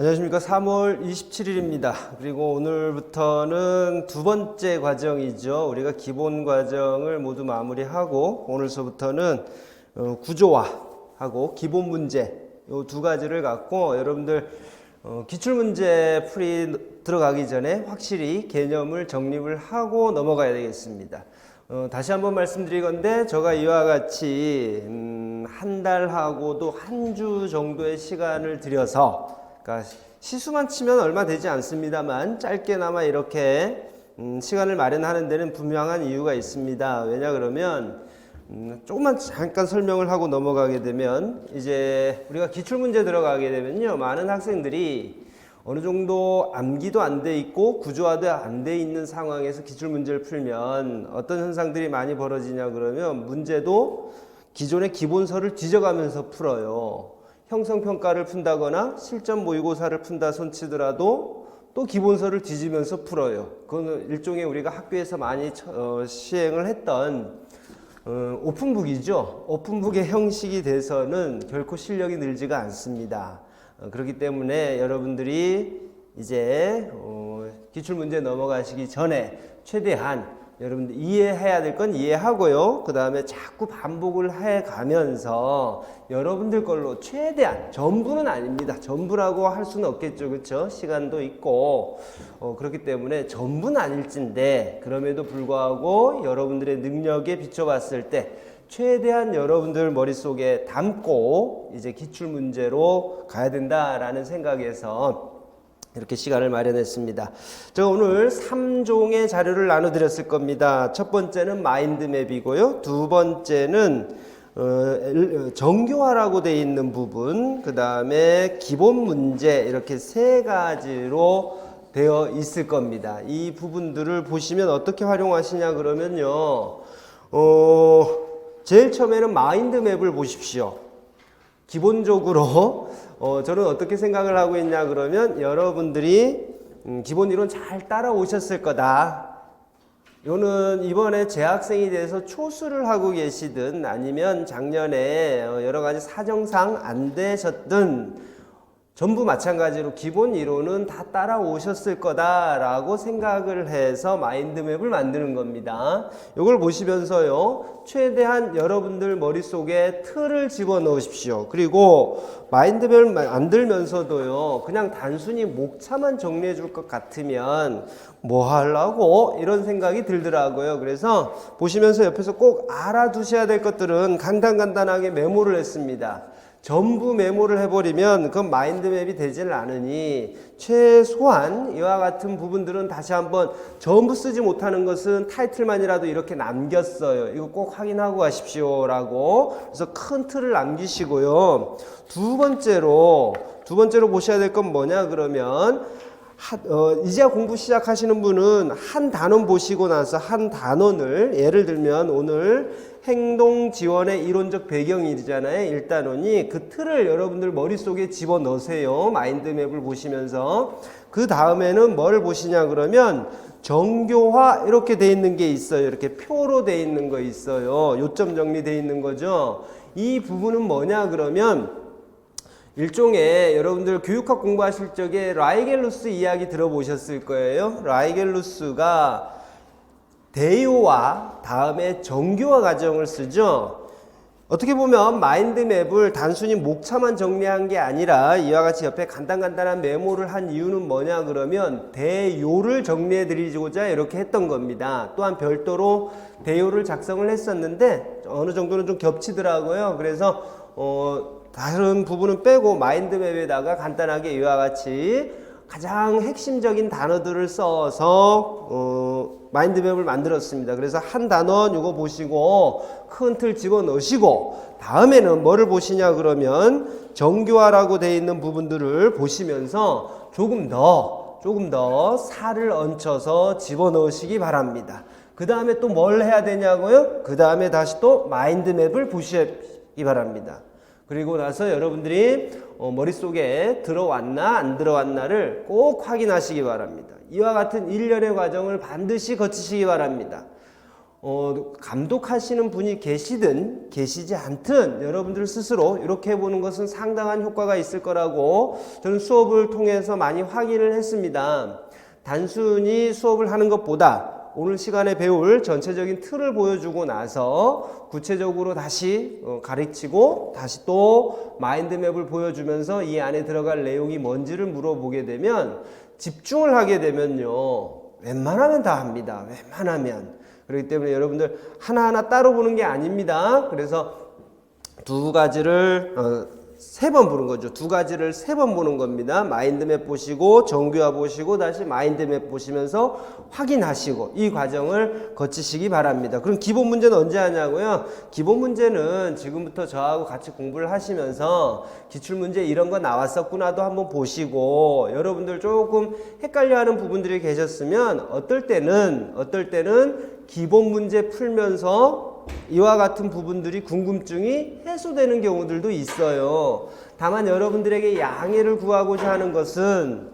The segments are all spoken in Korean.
안녕하십니까. 3월 27일입니다. 그리고 오늘부터는 두 번째 과정이죠. 우리가 기본 과정을 모두 마무리하고 오늘서부터는 구조화하고 기본 문제 이 두 가지를 갖고 여러분들 기출문제 풀이 들어가기 전에 확실히 개념을 정립을 하고 넘어가야 되겠습니다. 다시 한번 말씀드리건데 제가 이와 같이 한 달하고도 한 주 정도의 시간을 들여서, 그러니까 시수만 치면 얼마 되지 않습니다만 짧게나마 이렇게 시간을 마련하는 데는 분명한 이유가 있습니다. 왜냐 그러면 조금만 잠깐 설명을 하고 넘어가게 되면, 이제 우리가 기출문제 들어가게 되면요, 많은 학생들이 어느 정도 암기도 안 돼 있고 구조화도 안 돼 있는 상황에서 기출문제를 풀면 어떤 현상들이 많이 벌어지냐 그러면, 문제도 기존의 기본서를 뒤져가면서 풀어요. 형성평가를 푼다거나 실전 모의고사를 푼다 손치더라도 또 기본서를 뒤지면서 풀어요. 그건 일종의 우리가 학교에서 많이 시행을 했던 오픈북이죠. 오픈북의 형식이 돼서는 결코 실력이 늘지가 않습니다. 그렇기 때문에 여러분들이 이제 기출문제 넘어가시기 전에 최대한 여러분들 이해해야 될 건 이해하고요. 그 다음에 자꾸 반복을 해가면서 여러분들 걸로 최대한, 전부는 아닙니다. 전부라고 할 수는 없겠죠. 그렇죠? 시간도 있고 그렇기 때문에 전부는 아닐진데, 그럼에도 불구하고 여러분들의 능력에 비춰봤을 때 최대한 여러분들 머릿속에 담고 이제 기출문제로 가야 된다라는 생각에서 이렇게 시간을 마련했습니다. 제가 오늘 3종의 자료를 나눠드렸을 겁니다. 첫 번째는 마인드맵이고요. 두 번째는 정교화라고 되어 있는 부분, 그 다음에 기본 문제, 이렇게 세 가지로 되어 있을 겁니다. 이 부분들을 보시면 어떻게 활용하시냐 그러면요, 제일 처음에는 마인드맵을 보십시오. 기본적으로 저는 어떻게 생각을 하고 있냐 그러면, 여러분들이 기본 이론 잘 따라오셨을 거다. 이거는 이번에 재학생이 돼서 초수를 하고 계시든 아니면 작년에 여러 가지 사정상 안 되셨든 전부 마찬가지로 기본 이론은 다 따라오셨을 거다라고 생각을 해서 마인드맵을 만드는 겁니다. 이걸 보시면서요, 최대한 여러분들 머릿속에 틀을 집어넣으십시오. 그리고 마인드맵을 만들면서도요, 그냥 단순히 목차만 정리해 줄 것 같으면 뭐 하려고 이런 생각이 들더라고요. 그래서 보시면서 옆에서 꼭 알아두셔야 될 것들은 간단하게 메모를 했습니다. 전부 메모를 해버리면 그건 마인드맵이 되지는 않으니, 최소한 이와 같은 부분들은 다시 한번, 전부 쓰지 못하는 것은 타이틀만이라도 이렇게 남겼어요. 이거 꼭 확인하고 가십시오 라고. 그래서 큰 틀을 남기시고요. 두 번째로 보셔야 될 건 뭐냐 그러면, 이제 공부 시작하시는 분은 한 단원 보시고 나서 한 단원을, 예를 들면 오늘 행동 지원의 이론적 배경이잖아요. 1단원이. 그 틀을 여러분들 머릿속에 집어넣으세요. 마인드맵을 보시면서. 그 다음에는 뭘 보시냐 그러면, 정교화 이렇게 돼 있는 게 있어요. 이렇게 표로 돼 있는 거 있어요. 요점 정리돼 있는 거죠. 이 부분은 뭐냐 그러면, 일종의 여러분들 교육학 공부하실 적에 라이겔루스 이야기 들어보셨을 거예요. 라이겔루스가 대요와 다음에 정교화 과정을 쓰죠. 어떻게 보면 마인드맵을 단순히 목차만 정리한 게 아니라 이와 같이 옆에 간단한 메모를 한 이유는 뭐냐 그러면, 대요를 정리해 드리고자 이렇게 했던 겁니다. 또한 별도로 대요를 작성을 했었는데 어느 정도는 좀 겹치더라고요. 그래서 다른 부분은 빼고 마인드맵에다가 간단하게 이와 같이 가장 핵심적인 단어들을 써서 마인드맵을 만들었습니다. 그래서 한 단원 이거 보시고 큰 틀 집어넣으시고, 다음에는 뭐를 보시냐 그러면 정교화라고 되어 있는 부분들을 보시면서 조금 더 살을 얹혀서 집어넣으시기 바랍니다. 그 다음에 또 뭘 해야 되냐고요? 그 다음에 다시 또 마인드맵을 보시기 바랍니다. 그리고 나서 여러분들이 머릿속에 들어왔나 안 들어왔나를 꼭 확인하시기 바랍니다. 이와 같은 일련의 과정을 반드시 거치시기 바랍니다. 감독하시는 분이 계시든 계시지 않든 여러분들 스스로 이렇게 해보는 것은 상당한 효과가 있을 거라고 저는 수업을 통해서 많이 확인을 했습니다. 단순히 수업을 하는 것보다 오늘 시간에 배울 전체적인 틀을 보여주고 나서 구체적으로 다시 가르치고 다시 또 마인드맵을 보여주면서 이 안에 들어갈 내용이 뭔지를 물어보게 되면 집중을 하게 되면요, 웬만하면 다 합니다. 웬만하면. 그렇기 때문에 여러분들 하나하나 따로 보는 게 아닙니다. 그래서 두 가지를 세 번 보는 거죠. 두 가지를 세 번 보는 겁니다. 마인드맵 보시고 정규화 보시고 다시 마인드맵 보시면서 확인하시고 이 과정을 거치시기 바랍니다. 그럼 기본 문제는 언제 하냐고요? 기본 문제는 지금부터 저하고 같이 공부를 하시면서 기출문제 이런 거 나왔었구나도 한번 보시고, 여러분들 조금 헷갈려하는 부분들이 계셨으면 어떨 때는 기본 문제 풀면서 이와 같은 부분들이 궁금증이 해소되는 경우들도 있어요. 다만 여러분들에게 양해를 구하고자 하는 것은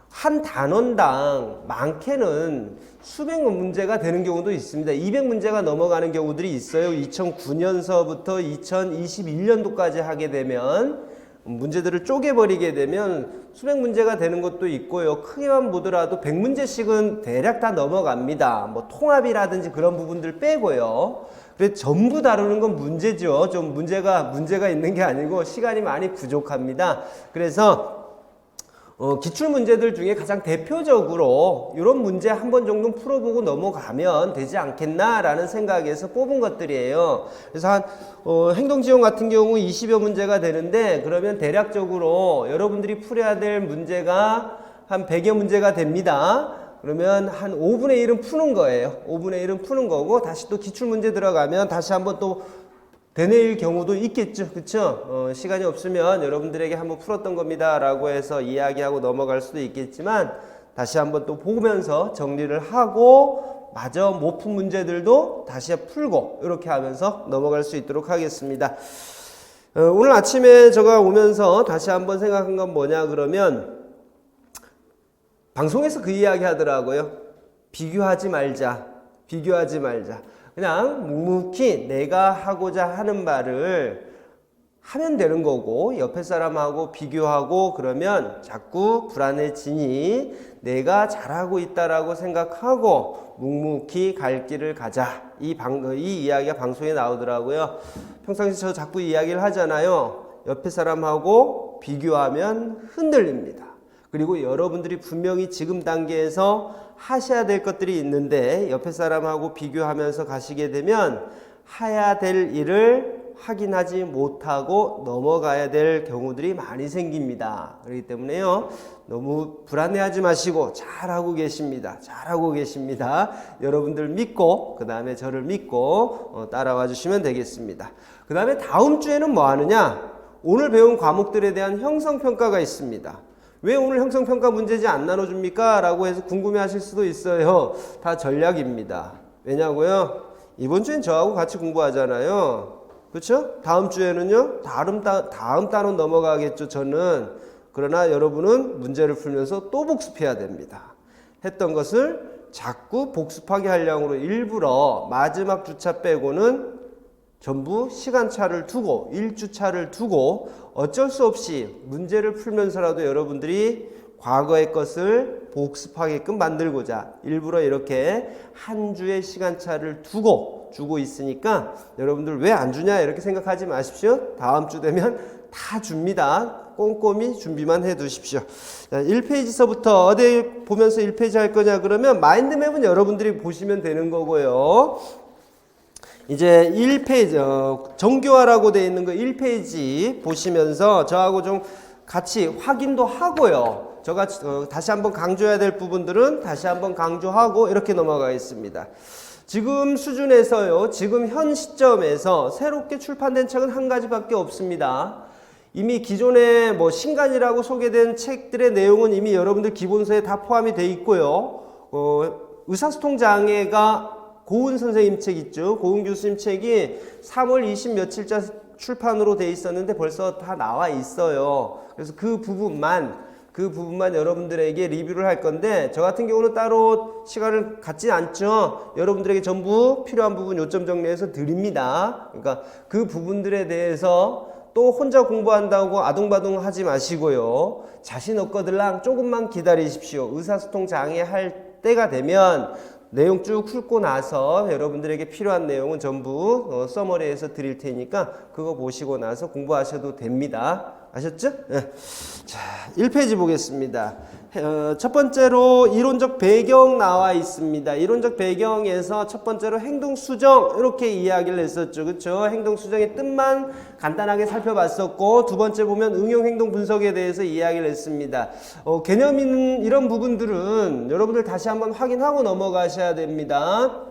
한 단원당 많게는 수백 문제가 되는 경우도 있습니다. 200문제가 넘어가는 경우들이 있어요. 2009년서부터 2021년도까지 하게 되면 문제들을 쪼개버리게 되면 수백 문제가 되는 것도 있고요. 크게만 보더라도 100문제씩은 대략 다 넘어갑니다. 뭐 통합이라든지 그런 부분들 빼고요. 그래서 전부 다루는 건 문제죠. 좀 문제가 있는 게 아니고 시간이 많이 부족합니다. 그래서 기출 문제들 중에 가장 대표적으로 이런 문제 한 번 정도 풀어보고 넘어가면 되지 않겠나라는 생각에서 뽑은 것들이에요. 그래서 행동지원 같은 경우 20여 문제가 되는데, 그러면 대략적으로 여러분들이 풀어야 될 문제가 한 100여 문제가 됩니다. 그러면 한 5분의 1은 푸는 거예요. 5분의 1은 푸는 거고, 다시 또 기출 문제 들어가면 다시 한번 또 되뇌일 경우도 있겠죠. 그쵸? 시간이 없으면 여러분들에게 한번 풀었던 겁니다 라고 해서 이야기하고 넘어갈 수도 있겠지만, 다시 한번 또 보면서 정리를 하고 마저 못 푼 문제들도 다시 풀고 이렇게 하면서 넘어갈 수 있도록 하겠습니다. 오늘 아침에 제가 오면서 다시 한번 생각한 건 뭐냐 그러면, 방송에서 그 이야기 하더라고요. 비교하지 말자. 그냥 묵묵히 내가 하고자 하는 말을 하면 되는 거고, 옆에 사람하고 비교하고 그러면 자꾸 불안해지니 내가 잘하고 있다라고 생각하고 묵묵히 갈 길을 가자. 이 이야기가 방송에 나오더라고요. 평상시 저 자꾸 이야기를 하잖아요. 옆에 사람하고 비교하면 흔들립니다. 그리고 여러분들이 분명히 지금 단계에서 하셔야 될 것들이 있는데 옆에 사람하고 비교하면서 가시게 되면 해야 될 일을 확인하지 못하고 넘어가야 될 경우들이 많이 생깁니다. 그렇기 때문에요, 너무 불안해하지 마시고 잘하고 계십니다. 여러분들 믿고 그 다음에 저를 믿고 따라와 주시면 되겠습니다. 그 다음에 다음 주에는 뭐 하느냐? 오늘 배운 과목들에 대한 형성평가가 있습니다. 왜 오늘 형성평가 문제지 안 나눠줍니까? 라고 해서 궁금해 하실 수도 있어요. 다 전략입니다. 왜냐고요? 이번 주엔 저하고 같이 공부하잖아요. 그렇죠? 다음 주에는요, 다음 단원 넘어가겠죠, 저는. 그러나 여러분은 문제를 풀면서 또 복습해야 됩니다. 했던 것을 자꾸 복습하게 하려고 일부러 마지막 주차 빼고는 전부 시간차를 두고, 일주차를 두고 어쩔 수 없이 문제를 풀면서라도 여러분들이 과거의 것을 복습하게끔 만들고자 일부러 이렇게 한 주의 시간차를 주고 있으니까, 여러분들 왜 안 주냐 이렇게 생각하지 마십시오. 다음 주 되면 다 줍니다. 꼼꼼히 준비만 해 두십시오. 1페이지서부터 어디 보면서 1페이지 할 거냐 그러면 마인드맵은 여러분들이 보시면 되는 거고요. 이제 1페이지 정교화라고 되어 있는 거 1페이지 보시면서 저하고 좀 같이 확인도 하고요. 제가 다시 한번 강조해야 될 부분들은 다시 한번 강조하고 이렇게 넘어가겠습니다. 지금 수준에서요, 지금 현 시점에서 새롭게 출판된 책은 한 가지밖에 없습니다. 이미 기존에 뭐 신간이라고 소개된 책들의 내용은 이미 여러분들 기본서에 다 포함이 되어 있고요. 의사소통 장애가 고은 선생님 책 있죠. 고은 교수님 책이 3월 20 며칠자 출판으로 돼 있었는데 벌써 다 나와 있어요. 그래서 그 부분만 그 부분만 여러분들에게 리뷰를 할 건데 저 같은 경우는 따로 시간을 갖지 않죠. 여러분들에게 전부 필요한 부분 요점 정리해서 드립니다. 그러니까 그 부분들에 대해서 또 혼자 공부한다고 아둥바둥 하지 마시고요. 자신 없거들랑 조금만 기다리십시오. 의사소통 장애할 때가 되면 내용 쭉 훑고 나서 여러분들에게 필요한 내용은 전부 서머리에서 드릴 테니까 그거 보시고 나서 공부하셔도 됩니다. 아셨죠? 네. 자, 1페이지 보겠습니다. 첫 번째로 이론적 배경 나와 있습니다. 이론적 배경에서 첫 번째로 행동수정 이렇게 이야기를 했었죠. 그렇죠? 행동수정의 뜻만 간단하게 살펴봤었고 두 번째 보면 응용행동 분석에 대해서 이야기를 했습니다. 개념 있는 이런 부분들은 여러분들 다시 한번 확인하고 넘어가셔야 됩니다.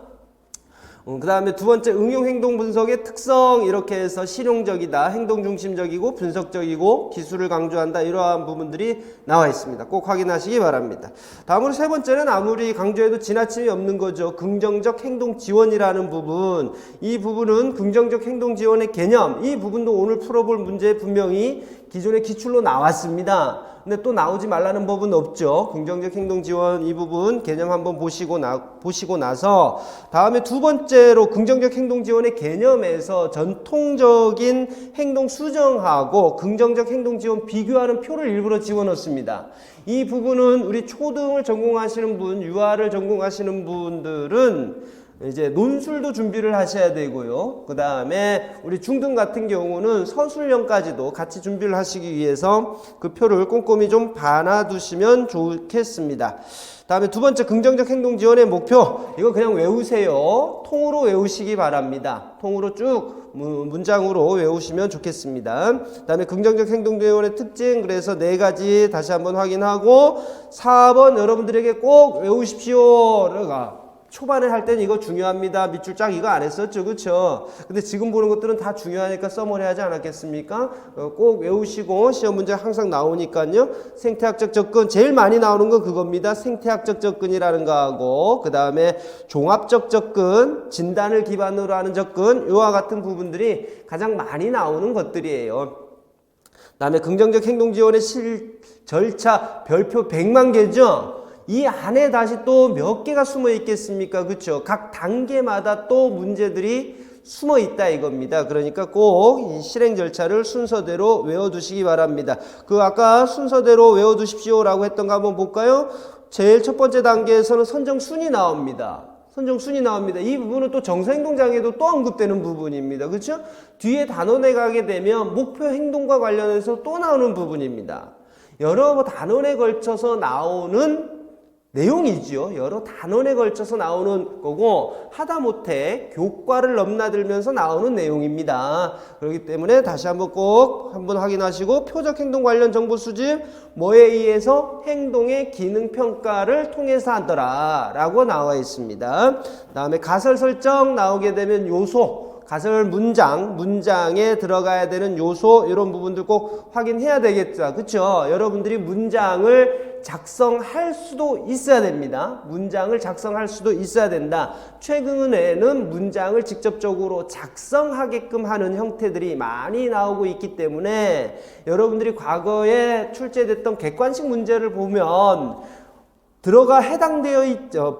그 다음에 두 번째 응용행동 분석의 특성 이렇게 해서 실용적이다, 행동중심적이고 분석적이고 기술을 강조한다 이러한 부분들이 나와 있습니다. 꼭 확인하시기 바랍니다. 다음으로 세 번째는 아무리 강조해도 지나침이 없는 거죠. 긍정적 행동 지원이라는 부분. 이 부분은 긍정적 행동 지원의 개념, 이 부분도 오늘 풀어볼 문제에 분명히 기존의 기출로 나왔습니다. 근데 또 나오지 말라는 법은 없죠. 긍정적 행동 지원 이 부분 개념 한번 보시고 나서 다음에 두 번째로 긍정적 행동 지원의 개념에서 전통적인 행동 수정하고 긍정적 행동 지원 비교하는 표를 일부러 집어넣습니다. 이 부분은 우리 초등을 전공하시는 분, 유아를 전공하시는 분들은 이제 논술도 준비를 하셔야 되고요. 그 다음에 우리 중등 같은 경우는 서술형까지도 같이 준비를 하시기 위해서 그 표를 꼼꼼히 좀 봐놔두시면 좋겠습니다. 다음에 두 번째 긍정적 행동 지원의 목표. 이거 그냥 외우세요. 통으로 외우시기 바랍니다. 통으로 쭉 문장으로 외우시면 좋겠습니다. 다음에 긍정적 행동 지원의 특징. 그래서 네 가지 다시 한번 확인하고 4번 여러분들에게 꼭 외우십시오. 초반에 할 때는 이거 중요합니다. 밑줄 쫙 이거 안 했었죠. 그쵸? 근데 지금 보는 것들은 다 중요하니까 써머리 하지 않았겠습니까? 꼭 외우시고 시험 문제 항상 나오니까요. 생태학적 접근 제일 많이 나오는 건 그겁니다. 생태학적 접근이라는 거하고 그 다음에 종합적 접근, 진단을 기반으로 하는 접근 이와 같은 부분들이 가장 많이 나오는 것들이에요. 그 다음에 긍정적 행동 지원의 절차 별표 100만 개죠. 이 안에 다시 또 몇 개가 숨어 있겠습니까? 그렇죠? 각 단계마다 또 문제들이 숨어 있다 이겁니다. 그러니까 꼭 이 실행 절차를 순서대로 외워두시기 바랍니다. 그 아까 순서대로 외워두십시오라고 했던 거 한번 볼까요? 제일 첫 번째 단계에서는 선정순위 나옵니다. 선정순위 나옵니다. 이 부분은 또 정서행동장애도 또 언급되는 부분입니다. 그렇죠? 뒤에 단원에 가게 되면 목표 행동과 관련해서 또 나오는 부분입니다. 여러 단원에 걸쳐서 나오는 내용이죠. 여러 단원에 걸쳐서 나오는 거고 하다못해 교과를 넘나들면서 나오는 내용입니다. 그렇기 때문에 다시 한번 꼭 한번 확인하시고 표적 행동 관련 정보 수집 뭐에 의해서 행동의 기능 평가를 통해서 하더라 라고 나와 있습니다. 다음에 가설 설정 나오게 되면 요소 가설 문장에 들어가야 되는 요소 이런 부분들 꼭 확인해야 되겠죠. 그렇죠? 여러분들이 문장을 작성할 수도 있어야 됩니다. 문장을 작성할 수도 있어야 된다. 최근에는 문장을 직접적으로 작성하게끔 하는 형태들이 많이 나오고 있기 때문에 여러분들이 과거에 출제됐던 객관식 문제를 보면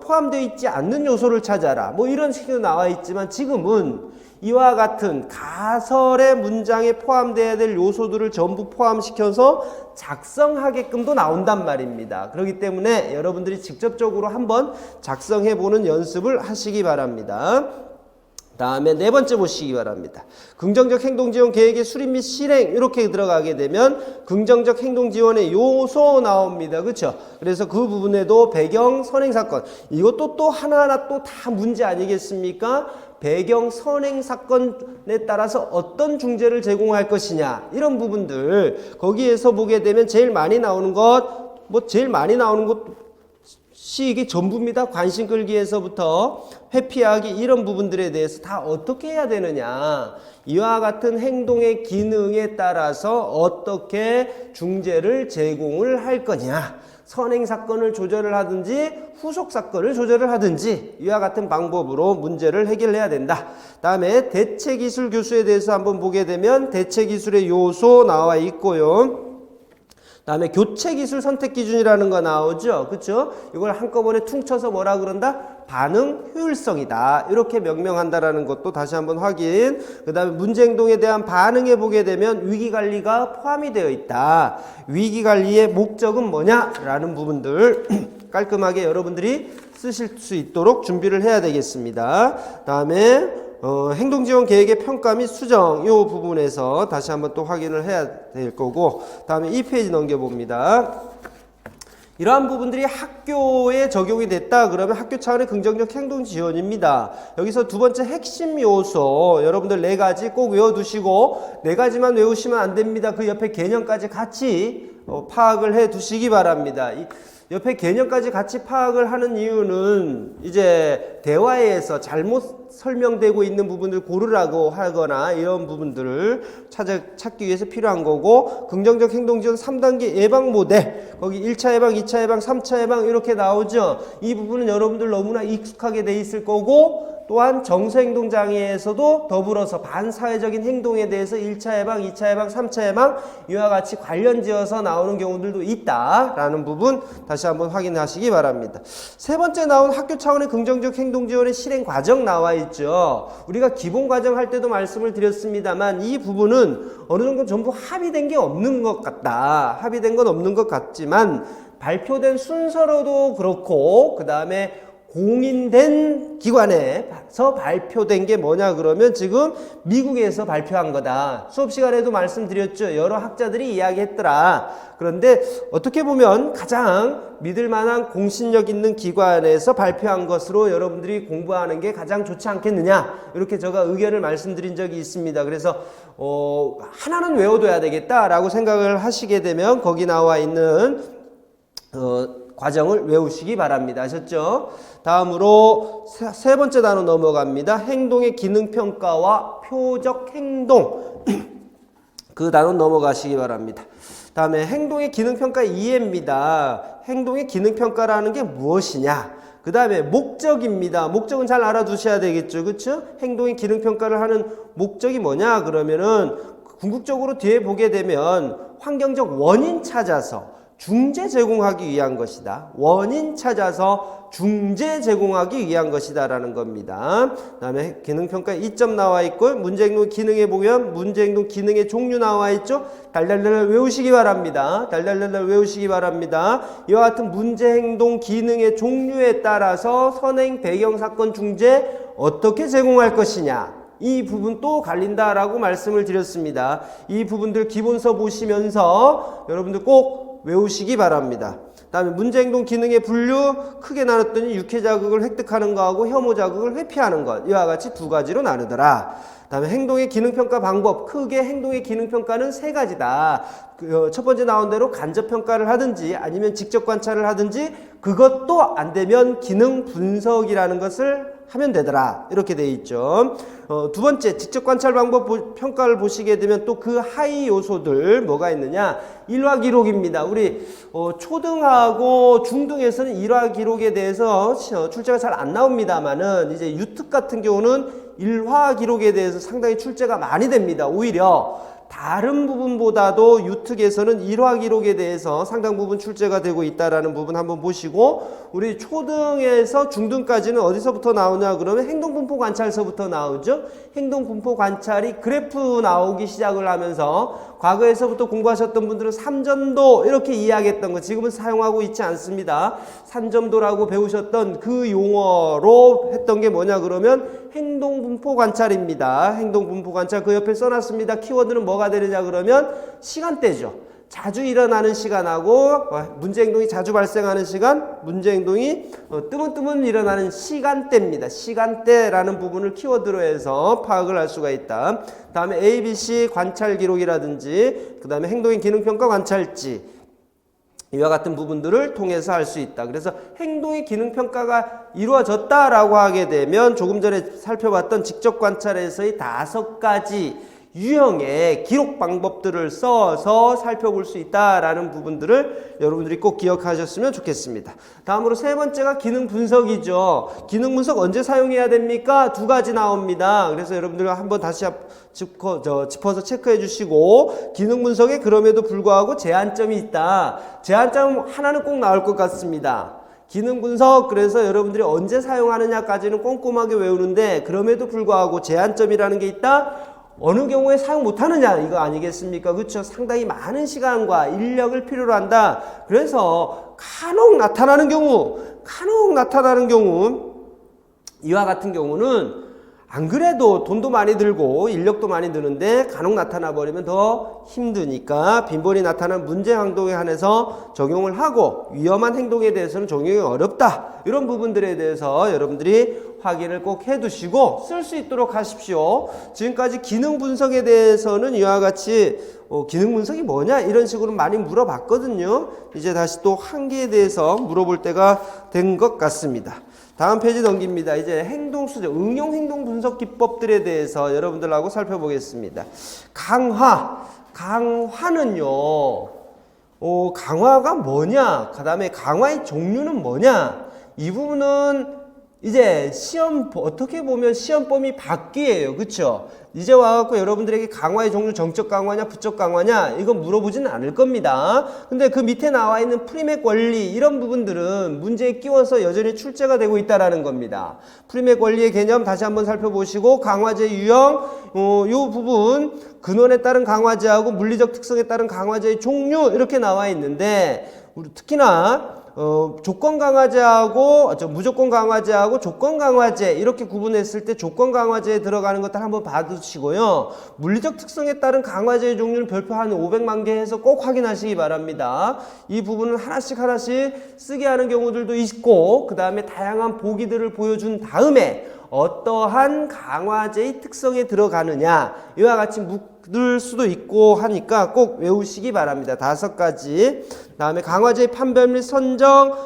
포함되어 있지 않는 요소를 찾아라. 뭐 이런 식으로 나와 있지만 지금은 이와 같은 가설의 문장에 포함되어야 될 요소들을 전부 포함시켜서 작성하게끔도 나온단 말입니다. 그렇기 때문에 여러분들이 직접적으로 한번 작성해보는 연습을 하시기 바랍니다. 다음에 네 번째 보시기 바랍니다. 긍정적 행동지원 계획의 수립 및 실행 이렇게 들어가게 되면 긍정적 행동지원의 요소 나옵니다. 그렇죠? 그래서 그 부분에도 배경, 선행사건 이것도 또 하나하나 또 다 문제 아니겠습니까? 배경, 선행사건에 따라서 어떤 중재를 제공할 것이냐 이런 부분들 거기에서 보게 되면 제일 많이 나오는 것 이게 전부입니다. 관심 끌기에서부터 회피하기 이런 부분들에 대해서 다 어떻게 해야 되느냐. 이와 같은 행동의 기능에 따라서 어떻게 중재를 제공을 할 거냐. 선행사건을 조절을 하든지 후속사건을 조절을 하든지 이와 같은 방법으로 문제를 해결해야 된다. 다음에 대체기술 교수에 대해서 한번 보게 되면 대체기술의 요소 나와 있고요. 다음에 교체 기술 선택 기준이라는 거 나오죠. 그렇죠? 이걸 한꺼번에 퉁쳐서 뭐라 그런다? 반응 효율성이다. 이렇게 명명한다라는 것도 다시 한번 확인. 그다음에 문제 행동에 대한 반응해 보게 되면 위기 관리가 포함이 되어 있다. 위기 관리의 목적은 뭐냐라는 부분들 깔끔하게 여러분들이 쓰실 수 있도록 준비를 해야 되겠습니다. 다음에 행동지원 계획의 평가 및 수정 이 부분에서 다시 한번 또 확인을 해야 될 거고, 다음에 2페이지 넘겨봅니다. 이러한 부분들이 학교에 적용이 됐다 그러면 학교 차원의 긍정적 행동 지원입니다. 여기서 두 번째 핵심 요소 여러분들 4가지 꼭 외워두시고 4가지만 외우시면 안 됩니다. 그 옆에 개념까지 같이 파악을 해 두시기 바랍니다. 옆에 개념까지 같이 파악을 하는 이유는 이제 대화에서 잘못 설명되고 있는 부분을 고르라고 하거나 이런 부분들을 찾기 위해서 필요한 거고, 긍정적 행동지원 3단계 예방 모델 거기 1차 예방, 2차 예방, 3차 예방 이렇게 나오죠. 이 부분은 여러분들 너무나 익숙하게 돼 있을 거고, 또한 정서행동장애에서도 더불어서 반사회적인 행동에 대해서 1차 예방, 2차 예방, 3차 예방 이와 같이 관련지어서 나오는 경우들도 있다라는 부분 다시 한번 확인하시기 바랍니다. 세 번째 나온 학교 차원의 긍정적 행동지원의 실행 과정 나와 있죠. 우리가 기본 과정 할 때도 말씀을 드렸습니다만 이 부분은 어느 정도 전부 합의된 게 없는 것 같다. 합의된 건 없는 것 같지만 발표된 순서로도 그렇고 그 다음에 공인된 기관에서 발표된 게 뭐냐 그러면 지금 미국에서 발표한 거다. 수업 시간에도 말씀드렸죠. 여러 학자들이 이야기했더라. 그런데 어떻게 보면 가장 믿을 만한 공신력 있는 기관에서 발표한 것으로 여러분들이 공부하는 게 가장 좋지 않겠느냐, 이렇게 제가 의견을 말씀드린 적이 있습니다. 그래서 하나는 외워둬야 되겠다라고 생각을 하시게 되면 거기 나와 있는 과정을 외우시기 바랍니다. 아셨죠? 다음으로 세 번째 단어 넘어갑니다. 행동의 기능평가와 표적 행동. 그 단어 넘어가시기 바랍니다. 다음에 행동의 기능평가 이해입니다. 행동의 기능평가라는 게 무엇이냐? 그 다음에 목적입니다. 목적은 잘 알아두셔야 되겠죠. 그렇죠? 행동의 기능평가를 하는 목적이 뭐냐? 그러면은 궁극적으로 뒤에 보게 되면 환경적 원인 찾아서 중재 제공하기 위한 것이다. 원인 찾아서 중재 제공하기 위한 것이다 라는 겁니다. 그 다음에 기능평가에 2점 나와 있고, 문제행동 기능에 보면 문제행동 기능의 종류 나와 있죠. 달달달 외우시기 바랍니다. 달달달 외우시기 바랍니다. 이와 같은 문제행동 기능의 종류에 따라서 선행, 배경, 사건, 중재 어떻게 제공할 것이냐, 이 부분 또 갈린다라고 말씀을 드렸습니다. 이 부분들 기본서 보시면서 여러분들 꼭 외우시기 바랍니다. 다음에 문제행동 기능의 분류 크게 나눴더니 육해 자극을 획득하는 거하고 혐오 자극을 회피하는 것, 이와 같이 2가지로 나누더라. 다음에 행동의 기능평가 방법, 크게 행동의 기능평가는 3가지다. 첫 번째 나온 대로 간접평가를 하든지 아니면 직접 관찰을 하든지, 그것도 안 되면 기능 분석이라는 것을 하면 되더라. 이렇게 돼 있죠. 두 번째 직접 관찰 방법 평가를 보시게 되면 또 그 하위 요소들 뭐가 있느냐, 일화 기록입니다. 우리 초등하고 중등에서는 일화 기록에 대해서 출제가 잘 안 나옵니다만은 이제 유특 같은 경우는 일화 기록에 대해서 상당히 출제가 많이 됩니다. 오히려 다른 부분보다도 유특에서는 일화 기록에 대해서 상당 부분 출제가 되고 있다라는 부분 한번 보시고, 우리 초등에서 중등까지는 어디서부터 나오냐 그러면 행동분포 관찰서부터 나오죠. 행동분포 관찰이 그래프 나오기 시작을 하면서 과거에서부터 공부하셨던 분들은 삼점도 이렇게 이야기했던 거 지금은 사용하고 있지 않습니다. 삼점도라고 배우셨던 그 용어로 했던 게 뭐냐 그러면 행동분포 관찰입니다. 행동분포 관찰 그 옆에 써놨습니다. 키워드는 뭐가 되느냐 그러면 시간대죠. 자주 일어나는 시간하고 문제행동이 자주 발생하는 시간, 문제행동이 뜨문뜨문 일어나는 시간대입니다. 시간대라는 부분을 키워드로 해서 파악을 할 수가 있다. 다음에 ABC 관찰 기록이라든지 그 다음에 행동의 기능평가 관찰지, 이와 같은 부분들을 통해서 할 수 있다. 그래서 행동의 기능평가가 이루어졌다라고 하게 되면 조금 전에 살펴봤던 직접 관찰에서의 5가지 유형의 기록 방법들을 써서 살펴볼 수 있다라는 부분들을 여러분들이 꼭 기억하셨으면 좋겠습니다. 다음으로 세 번째가 기능 분석이죠. 기능 분석 언제 사용해야 됩니까? 두 가지 나옵니다. 그래서 여러분들 한번 다시 짚어서 체크해 주시고, 기능 분석에 그럼에도 불구하고 제한점이 있다. 제한점 하나는 꼭 나올 것 같습니다. 기능 분석, 그래서 여러분들이 언제 사용하느냐까지는 꼼꼼하게 외우는데 그럼에도 불구하고 제한점이라는 게 있다. 어느 경우에 사용 못하느냐, 이거 아니겠습니까? 그렇죠? 상당히 많은 시간과 인력을 필요로 한다. 그래서 간혹 나타나는 경우 이와 같은 경우는 안 그래도 돈도 많이 들고 인력도 많이 드는데 간혹 나타나 버리면 더 힘드니까 빈번히 나타나는 문제 행동에 한해서 적용을 하고, 위험한 행동에 대해서는 적용이 어렵다. 이런 부분들에 대해서 여러분들이 확인을 꼭 해두시고 쓸 수 있도록 하십시오. 지금까지 기능 분석에 대해서는 이와 같이 기능 분석이 뭐냐 이런 식으로 많이 물어봤거든요. 이제 다시 또 한계에 대해서 물어볼 때가 된 것 같습니다. 다음 페이지 넘깁니다. 이제 행동 수정, 응용 행동 분석 기법들에 대해서 여러분들하고 살펴보겠습니다. 강화는요, 강화가 뭐냐, 그 다음에 강화의 종류는 뭐냐, 이 부분은 이제 어떻게 보면 시험범위 밖이에요. 그쵸? 이제 와갖고 여러분들에게 강화의 종류, 정적 강화냐, 부적 강화냐, 이건 물어보지는 않을 겁니다. 근데 그 밑에 나와 있는 프리맥 원리, 이런 부분들은 문제에 끼워서 여전히 출제가 되고 있다라는 겁니다. 프리맥 원리의 개념 다시 한번 살펴보시고, 강화제 유형, 요 부분, 근원에 따른 강화제하고 물리적 특성에 따른 강화제의 종류, 이렇게 나와 있는데, 우리 특히나 조건 강화제하고 무조건 강화제하고 조건 강화제 이렇게 구분했을 때 조건 강화제에 들어가는 것들 한번 봐두시고요. 물리적 특성에 따른 강화제의 종류는 별표 한 500만 개 해서 꼭 확인하시기 바랍니다. 이 부분은 하나씩 쓰게 하는 경우들도 있고, 그 다음에 다양한 보기들을 보여준 다음에 어떠한 강화제의 특성에 들어가느냐, 이와 같이 묻을 수도 있고 하니까 꼭 외우시기 바랍니다. 5가지. 다음에 강화제의 판별 및 선정.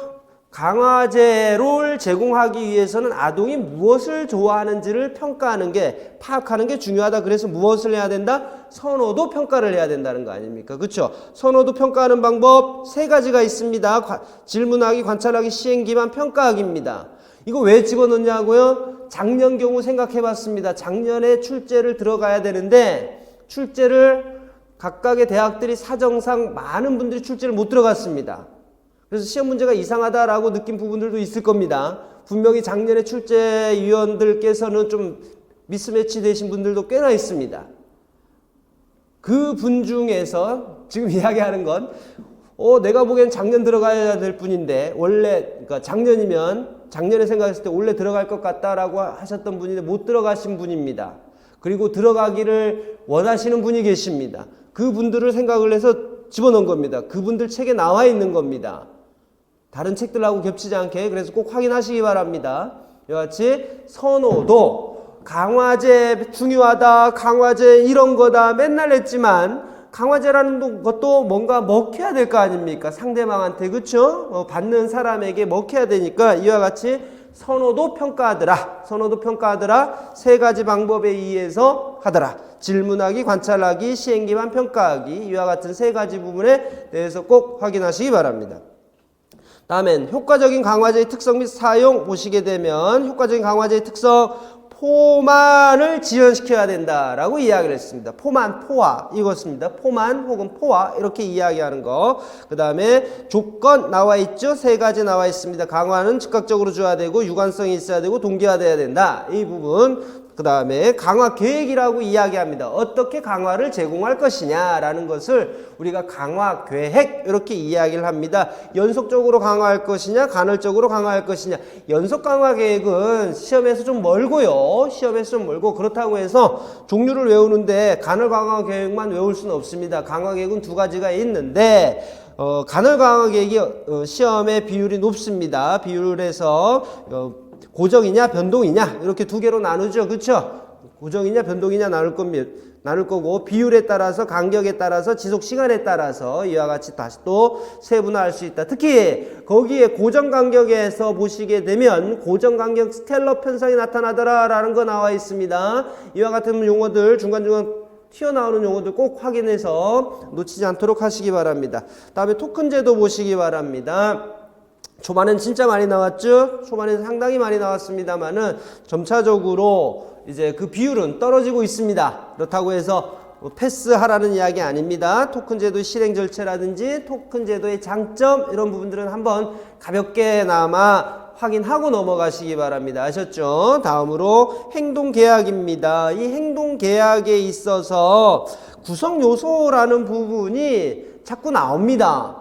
강화제를 제공하기 위해서는 아동이 무엇을 좋아하는지를 파악하는 게 중요하다. 그래서 무엇을 해야 된다? 선호도 평가를 해야 된다는 거 아닙니까? 그렇죠? 선호도 평가하는 방법 3가지가 있습니다. 질문하기, 관찰하기, 시행 기반 평가하기입니다. 이거 왜 집어넣냐고요? 작년 경우 생각해 봤습니다. 작년에 출제를 들어가야 되는데 출제를 각각의 대학들이 사정상 많은 분들이 출제를 못 들어갔습니다. 그래서 시험 문제가 이상하다라고 느낀 부분들도 있을 겁니다. 분명히 작년에 출제위원들께서는 좀 미스매치 되신 분들도 꽤나 있습니다. 그 분 중에서 지금 이야기하는 건 내가 보기엔 작년 들어가야 될 분인데 그러니까 작년에 생각했을 때 원래 들어갈 것 같다라고 하셨던 분인데 못 들어가신 분입니다. 그리고 들어가기를 원하시는 분이 계십니다. 그분들을 생각을 해서 집어넣은 겁니다. 그분들 책에 나와 있는 겁니다. 다른 책들하고 겹치지 않게. 그래서 꼭 확인하시기 바랍니다. 이와 같이 선호도, 강화제 중요하다, 강화제 이런 거다 맨날 했지만 강화제라는 것도 뭔가 먹혀야 될 거 아닙니까? 상대방한테, 그쵸? 받는 사람에게 먹혀야 되니까 이와 같이 선호도 평가하더라. 3가지 방법에 의해서 하더라. 질문하기, 관찰하기, 시행기반 평가하기. 이와 같은 3가지 부분에 대해서 꼭 확인하시기 바랍니다. 다음엔 효과적인 강화제의 특성 및 사용 보시게 되면, 효과적인 강화제의 특성, 포만을 지연시켜야 된다라고 이야기를 했습니다. 포화 이것입니다. 포만 혹은 포화 이렇게 이야기하는 거. 그 다음에 조건 나와 있죠. 3가지 나와 있습니다. 강화는 즉각적으로 줘야 되고 유관성이 있어야 되고 동기화돼야 된다. 이 부분. 그 다음에 강화 계획이라고 이야기합니다. 어떻게 강화를 제공할 것이냐라는 것을 우리가 강화 계획 이렇게 이야기를 합니다. 연속적으로 강화할 것이냐, 간헐적으로 강화할 것이냐. 연속 강화 계획은 시험에서 좀 멀고요. 그렇다고 해서 종류를 외우는데 간헐 강화 계획만 외울 수는 없습니다. 강화 계획은 2가지가 있는데 간헐 강화 계획이 시험의 비율이 높습니다. 비율에서 고정이냐 변동이냐 이렇게 2개로 나누죠. 그렇죠? 고정이냐 변동이냐 나눌 거고, 비율에 따라서, 간격에 따라서, 지속 시간에 따라서 이와 같이 다시 또 세분화할 수 있다. 특히 거기에 고정 간격에서 보시게 되면 고정 간격 스텔럽 현상이 나타나더라 라는 거 나와 있습니다. 이와 같은 용어들 중간중간 튀어나오는 용어들 꼭 확인해서 놓치지 않도록 하시기 바랍니다. 다음에 토큰제도 보시기 바랍니다. 초반엔 진짜 많이 나왔죠? 초반에는 상당히 많이 나왔습니다만은 점차적으로 이제 그 비율은 떨어지고 있습니다. 그렇다고 해서 패스하라는 이야기 아닙니다. 토큰 제도의 실행 절차라든지 토큰 제도의 장점 이런 부분들은 한번 가볍게나마 확인하고 넘어가시기 바랍니다. 아셨죠? 다음으로 행동계약입니다. 이 행동계약에 있어서 구성요소라는 부분이 자꾸 나옵니다.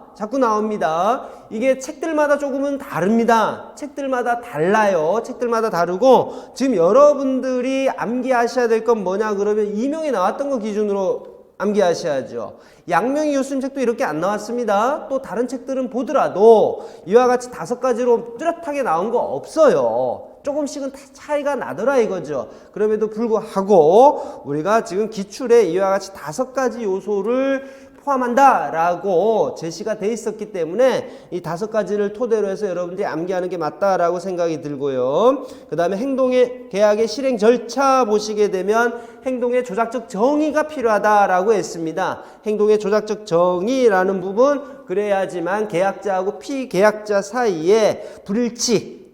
이게 책들마다 조금은 다릅니다. 책들마다 달라요. 책들마다 다르고 지금 여러분들이 암기하셔야 될 건 뭐냐 그러면 이명이 나왔던 거 기준으로 암기하셔야죠. 양명희 교수님 책도 이렇게 안 나왔습니다. 또 다른 책들은 보더라도 이와 같이 5가지로 뚜렷하게 나온 거 없어요. 조금씩은 차이가 나더라 이거죠. 그럼에도 불구하고 우리가 지금 기출에 이와 같이 5가지 요소를 포함한다라고 제시가 돼 있었기 때문에 이 5가지를 토대로 해서 여러분들이 암기하는 게 맞다라고 생각이 들고요. 그 다음에 행동의 계약의 실행 절차 보시게 되면 행동의 조작적 정의가 필요하다라고 했습니다. 행동의 조작적 정의라는 부분, 그래야지만 계약자하고 피계약자 사이에 불일치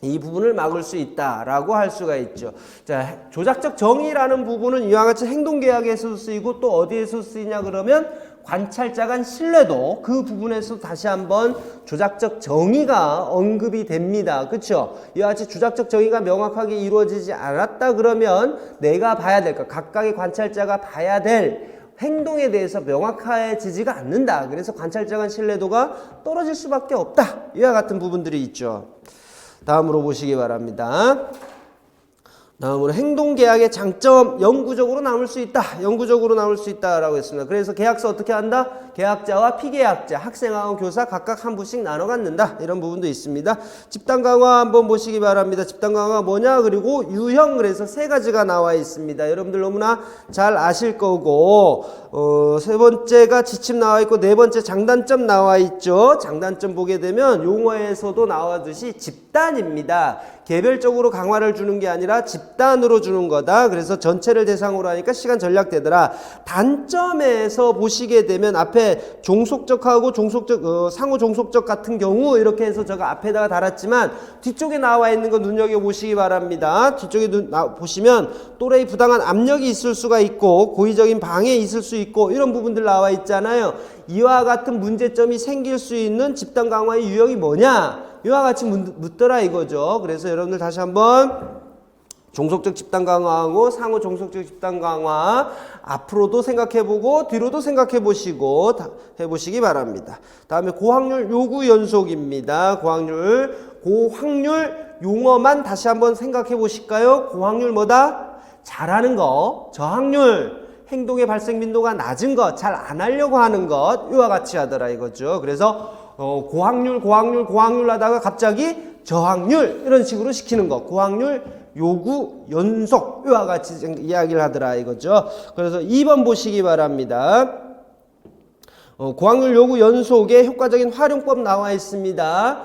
이 부분을 막을 수 있다라고 할 수가 있죠. 자, 조작적 정의라는 부분은 이와 같이 행동계약에서 쓰이고 또 어디에서 쓰이냐 그러면 관찰자 간 신뢰도 그 부분에서 다시 한번 조작적 정의가 언급이 됩니다. 그렇죠? 이와 같이 조작적 정의가 명확하게 이루어지지 않았다 그러면 내가 봐야 될 것, 각각의 관찰자가 봐야 될 행동에 대해서 명확해지지가 않는다. 그래서 관찰자 간 신뢰도가 떨어질 수밖에 없다. 이와 같은 부분들이 있죠. 다음으로 보시기 바랍니다. 다음으로 행동계약의 장점, 영구적으로 남을 수 있다 라고 했습니다. 그래서 계약서 어떻게 한다? 계약자와 피계약자, 학생하고 교사 각각 한 부씩 나눠 갖는다. 이런 부분도 있습니다. 집단 강화 한번 보시기 바랍니다. 집단 강화가 뭐냐? 그리고 유형, 그래서 3가지가 나와 있습니다. 여러분들 너무나 잘 아실 거고, 3번째가 지침 나와 있고 4번째 장단점 나와 있죠. 장단점 보게 되면 용어에서도 나와듯이 집단입니다. 개별적으로 강화를 주는 게 아니라 집단으로 주는 거다. 그래서 전체를 대상으로 하니까 시간 절약되더라. 단점에서 보시게 되면 앞에 종속적하고 상호 종속적 같은 경우 이렇게 해서 제가 앞에다가 달았지만 뒤쪽에 나와 있는 거 눈여겨보시기 바랍니다. 뒤쪽에 보시면 또래의 부당한 압력이 있을 수가 있고 고의적인 방해 있을 수 있고 이런 부분들 나와 있잖아요. 이와 같은 문제점이 생길 수 있는 집단 강화의 유형이 뭐냐? 이와 같이 묻더라 이거죠. 그래서 여러분들 다시 한번 종속적 집단 강화하고 상호 종속적 집단 강화 앞으로도 생각해보고 뒤로도 생각해보시고 해보시기 바랍니다. 다음에 고확률 요구 연속입니다. 고확률 용어만 다시 한번 생각해 보실까요? 고확률 뭐다? 잘하는 거. 저항률 행동의 발생 빈도가 낮은 것, 잘 안 하려고 하는 것, 이와 같이 하더라 이거죠. 그래서 고확률 하다가 갑자기 저항률 이런 식으로 시키는 것, 고확률 요구 연속 이와 같이 이야기를 하더라 이거죠. 그래서 2번 보시기 바랍니다. 고확률 요구 연속의 효과적인 활용법 나와 있습니다.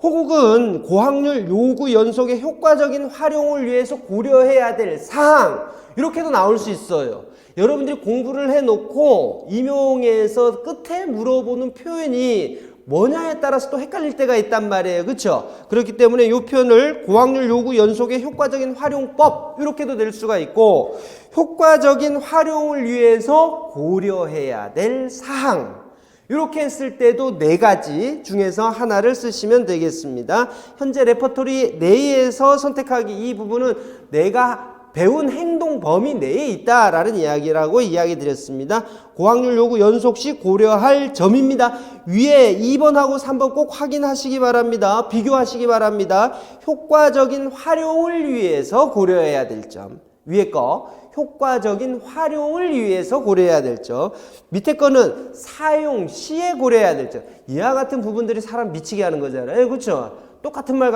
혹은 고확률 요구 연속의 효과적인 활용을 위해서 고려해야 될 사항, 이렇게도 나올 수 있어요. 여러분들이 공부를 해놓고 임용에서 끝에 물어보는 표현이 뭐냐에 따라서 또 헷갈릴 때가 있단 말이에요. 그렇죠? 그렇기 때문에 이 표현을 고확률 요구 연속의 효과적인 활용법 이렇게도 낼 수가 있고, 효과적인 활용을 위해서 고려해야 될 사항, 이렇게 했을 때도 4가지 중에서 하나를 쓰시면 되겠습니다. 현재 레퍼토리 내에서 선택하기, 이 부분은 내가 배운 행동 범위 내에 있다라는 이야기라고 이야기 드렸습니다. 고확률 요구 연속 시 고려할 점입니다. 위에 2번하고 3번 꼭 확인하시기 바랍니다. 비교하시기 바랍니다. 효과적인 활용을 위해서 고려해야 될 점. 위에 거 효과적인 활용을 위해서 고려해야 될 점. 밑에 거는 사용 시에 고려해야 될 점. 이와 같은 부분들이 사람 미치게 하는 거잖아요. 그렇죠? 똑같은 말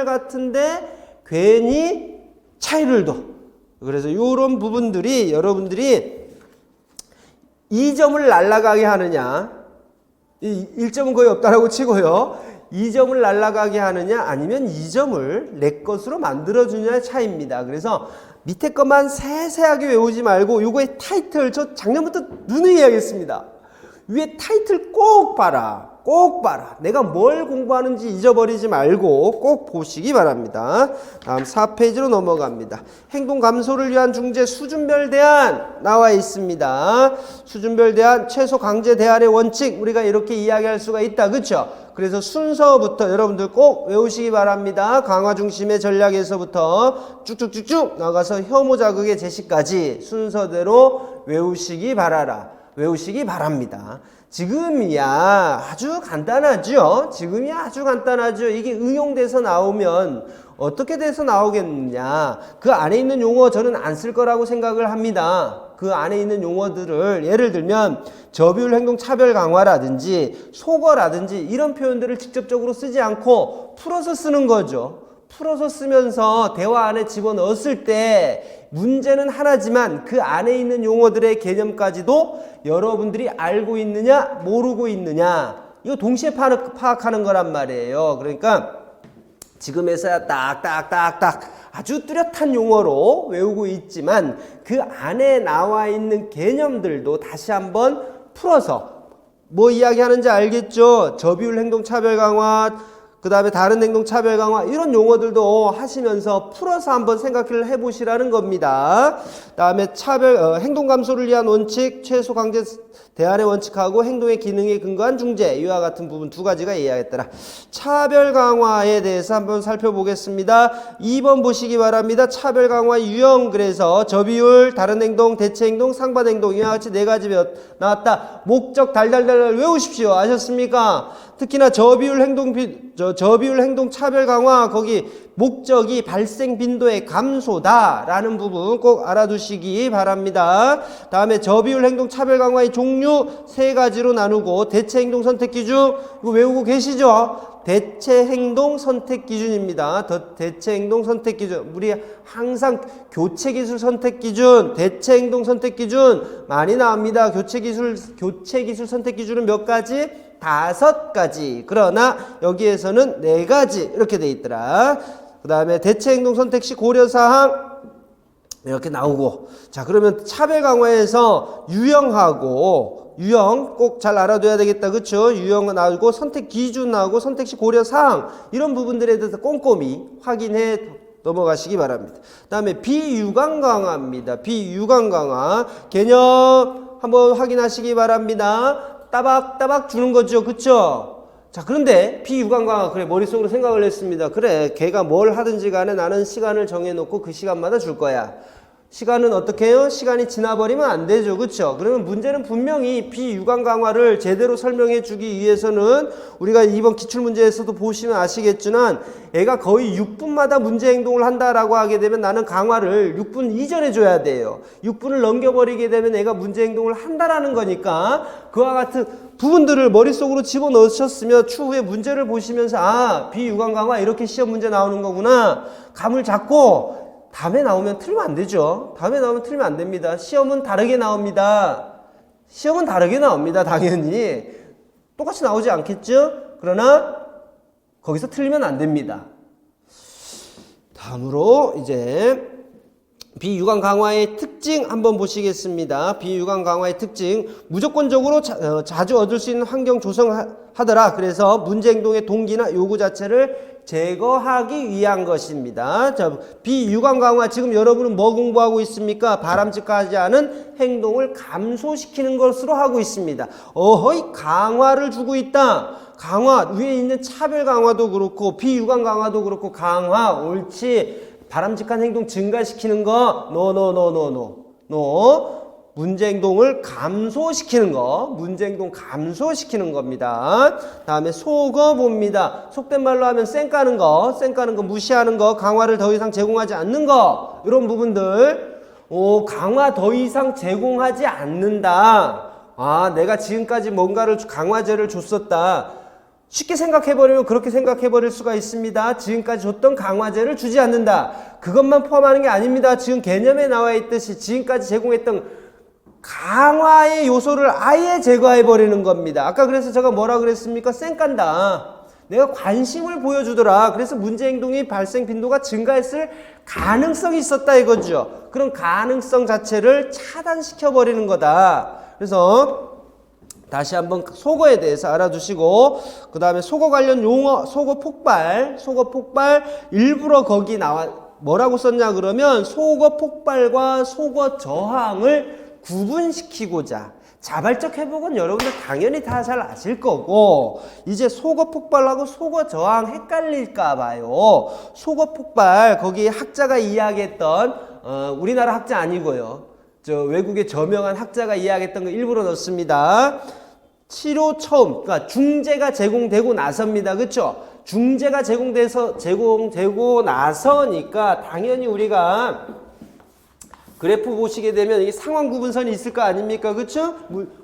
같은데 괜히 차이를 둬. 그래서 이런 부분들이 여러분들이 2점을 날아가게 하느냐, 1점은 거의 없다라고 치고요, 2점을 날아가게 하느냐 아니면 2점을 내 것으로 만들어주냐의 차이입니다. 그래서 밑에 것만 세세하게 외우지 말고 요거의 타이틀 저 작년부터 누누이 이야기했습니다. 위에 타이틀 꼭 봐라. 꼭 봐라. 내가 뭘 공부하는지 잊어버리지 말고 꼭 보시기 바랍니다. 다음 4페이지로 넘어갑니다. 행동 감소를 위한 중재 수준별 대안 나와 있습니다. 수준별 대안, 최소 강제 대안의 원칙 우리가 이렇게 이야기할 수가 있다. 그렇죠? 그래서 순서부터 여러분들 꼭 외우시기 바랍니다. 강화 중심의 전략에서부터 쭉쭉쭉쭉 나가서 혐오 자극의 제시까지 순서대로 외우시기 바랍니다. 지금이야 아주 간단하죠. 이게 응용돼서 나오면 어떻게 돼서 나오겠느냐. 그 안에 있는 용어 저는 안 쓸 거라고 생각을 합니다. 그 안에 있는 용어들을 예를 들면 저비율 행동 차별 강화라든지 소거라든지 이런 표현들을 직접적으로 쓰지 않고 풀어서 쓰는 거죠. 풀어서 쓰면서 대화 안에 집어넣었을 때 문제는 하나지만 그 안에 있는 용어들의 개념까지도 여러분들이 알고 있느냐 모르고 있느냐 이거 동시에 파악하는 거란 말이에요. 그러니까 지금에서야 딱딱딱딱 아주 뚜렷한 용어로 외우고 있지만 그 안에 나와 있는 개념들도 다시 한번 풀어서 뭐 이야기하는지 알겠죠? 저비율 행동 차별 강화, 그 다음에 다른 행동 차별 강화 이런 용어들도 하시면서 풀어서 한번 생각을 해보시라는 겁니다. 다음에 행동 감소를 위한 원칙, 최소 강제 대안의 원칙하고 행동의 기능에 근거한 중재 이와 같은 부분 두 가지가 이야기했더라. 차별 강화에 대해서 한번 살펴보겠습니다. 2번 보시기 바랍니다. 차별 강화 유형 그래서 저비율, 다른 행동, 대체 행동, 상반 행동 이와 같이 네 가지 나왔다. 목적 달달달 외우십시오. 아셨습니까? 특히나 저비율 행동 차별 강화 거기 목적이 발생 빈도의 감소다라는 부분 꼭 알아두시기 바랍니다. 다음에 저비율 행동 차별 강화의 종류 세 가지로 나누고 대체 행동 선택 기준 이거 외우고 계시죠? 대체 행동 선택 기준입니다. 대체 행동 선택 기준 우리 항상 교체 기술 선택 기준, 대체 행동 선택 기준 많이 나옵니다. 교체 기술 선택 기준은 몇 가지? 5가지. 그러나 여기에서는 4가지 이렇게 돼 있더라. 그 다음에 대체 행동 선택 시 고려사항 이렇게 나오고 자 그러면 차별 강화에서 유형 꼭 잘 알아둬야 되겠다. 그쵸? 유형은 나오고 선택 기준 나오고 선택 시 고려사항 이런 부분들에 대해서 꼼꼼히 확인해 넘어가시기 바랍니다. 그 다음에 비유관 강화입니다. 비유관 강화 개념 한번 확인하시기 바랍니다. 따박따박 주는 거죠. 그쵸? 자 그런데 비유관 강화 그래 머릿속으로 생각을 했습니다. 그래 걔가 뭘 하든지 간에 나는 시간을 정해놓고 그 시간마다 줄 거야. 시간은 어떻게 해요? 시간이 지나버리면 안 되죠. 그렇죠? 그러면 문제는 분명히 비유관 강화를 제대로 설명해 주기 위해서는 우리가 이번 기출문제에서도 보시면 아시겠지만 애가 거의 6분마다 문제 행동을 한다라고 하게 되면 나는 강화를 6분 이전에 줘야 돼요. 6분을 넘겨버리게 되면 애가 문제 행동을 한다라는 거니까 그와 같은 부분들을 머릿속으로 집어넣으셨으면 추후에 문제를 보시면서 아 비유관 강화 이렇게 시험 문제 나오는 거구나 감을 잡고 다음에 나오면 틀리면 안 되죠. 다음에 나오면 틀리면 안 됩니다. 시험은 다르게 나옵니다. 당연히. 똑같이 나오지 않겠죠? 그러나 거기서 틀리면 안 됩니다. 다음으로 이제 비유관 강화의 특징 한번 보시겠습니다. 비유관 강화의 특징 무조건적으로 자주 얻을 수 있는 환경 조성하더라. 그래서 문제 행동의 동기나 요구 자체를 제거하기 위한 것입니다. 자, 비유관 강화 지금 여러분은 뭐 공부하고 있습니까? 바람직하지 않은 행동을 감소시키는 것으로 하고 있습니다. 어허이 강화를 주고 있다. 강화 위에 있는 차별 강화도 그렇고 비유관 강화도 그렇고 강화 옳지. 바람직한 행동 증가시키는 거 노. 문제 행동을 감소시키는 거 문제 행동 감소시키는 겁니다. 다음에 속어 봅니다. 속된 말로 하면 쌩 까는 거 무시하는 거 강화를 더 이상 제공하지 않는 거 이런 부분들 강화 더 이상 제공하지 않는다. 아 내가 지금까지 뭔가를 강화제를 줬었다. 쉽게 생각해버리면 그렇게 생각해버릴 수가 있습니다. 지금까지 줬던 강화제를 주지 않는다. 그것만 포함하는 게 아닙니다. 지금 개념에 나와 있듯이 지금까지 제공했던 강화의 요소를 아예 제거해버리는 겁니다. 아까 그래서 제가 뭐라 그랬습니까? 쌩 깐다. 내가 관심을 보여주더라. 그래서 문제 행동이 발생 빈도가 증가했을 가능성이 있었다 이거죠. 그런 가능성 자체를 차단시켜 버리는 거다. 그래서 다시 한번 속어에 대해서 알아두시고, 그 다음에 속어 관련 용어, 속어 폭발 일부러 거기 뭐라고 썼냐 그러면 속어 폭발과 속어 저항을 구분시키고자. 자발적 회복은 여러분들 당연히 다 잘 아실 거고, 이제 속어 폭발하고 속어 저항 헷갈릴까 봐요. 속어 폭발, 거기 학자가 이야기했던 우리나라 학자 아니고요, 저 외국의 저명한 학자가 이야기했던 거 일부러 넣습니다. 치료 처음, 그러니까 중재가 제공되고 나서입니다. 그렇죠? 중재가 제공되고 나서니까 당연히 우리가 그래프 보시게 되면 이게 상황 구분선이 있을 거 아닙니까? 그렇죠?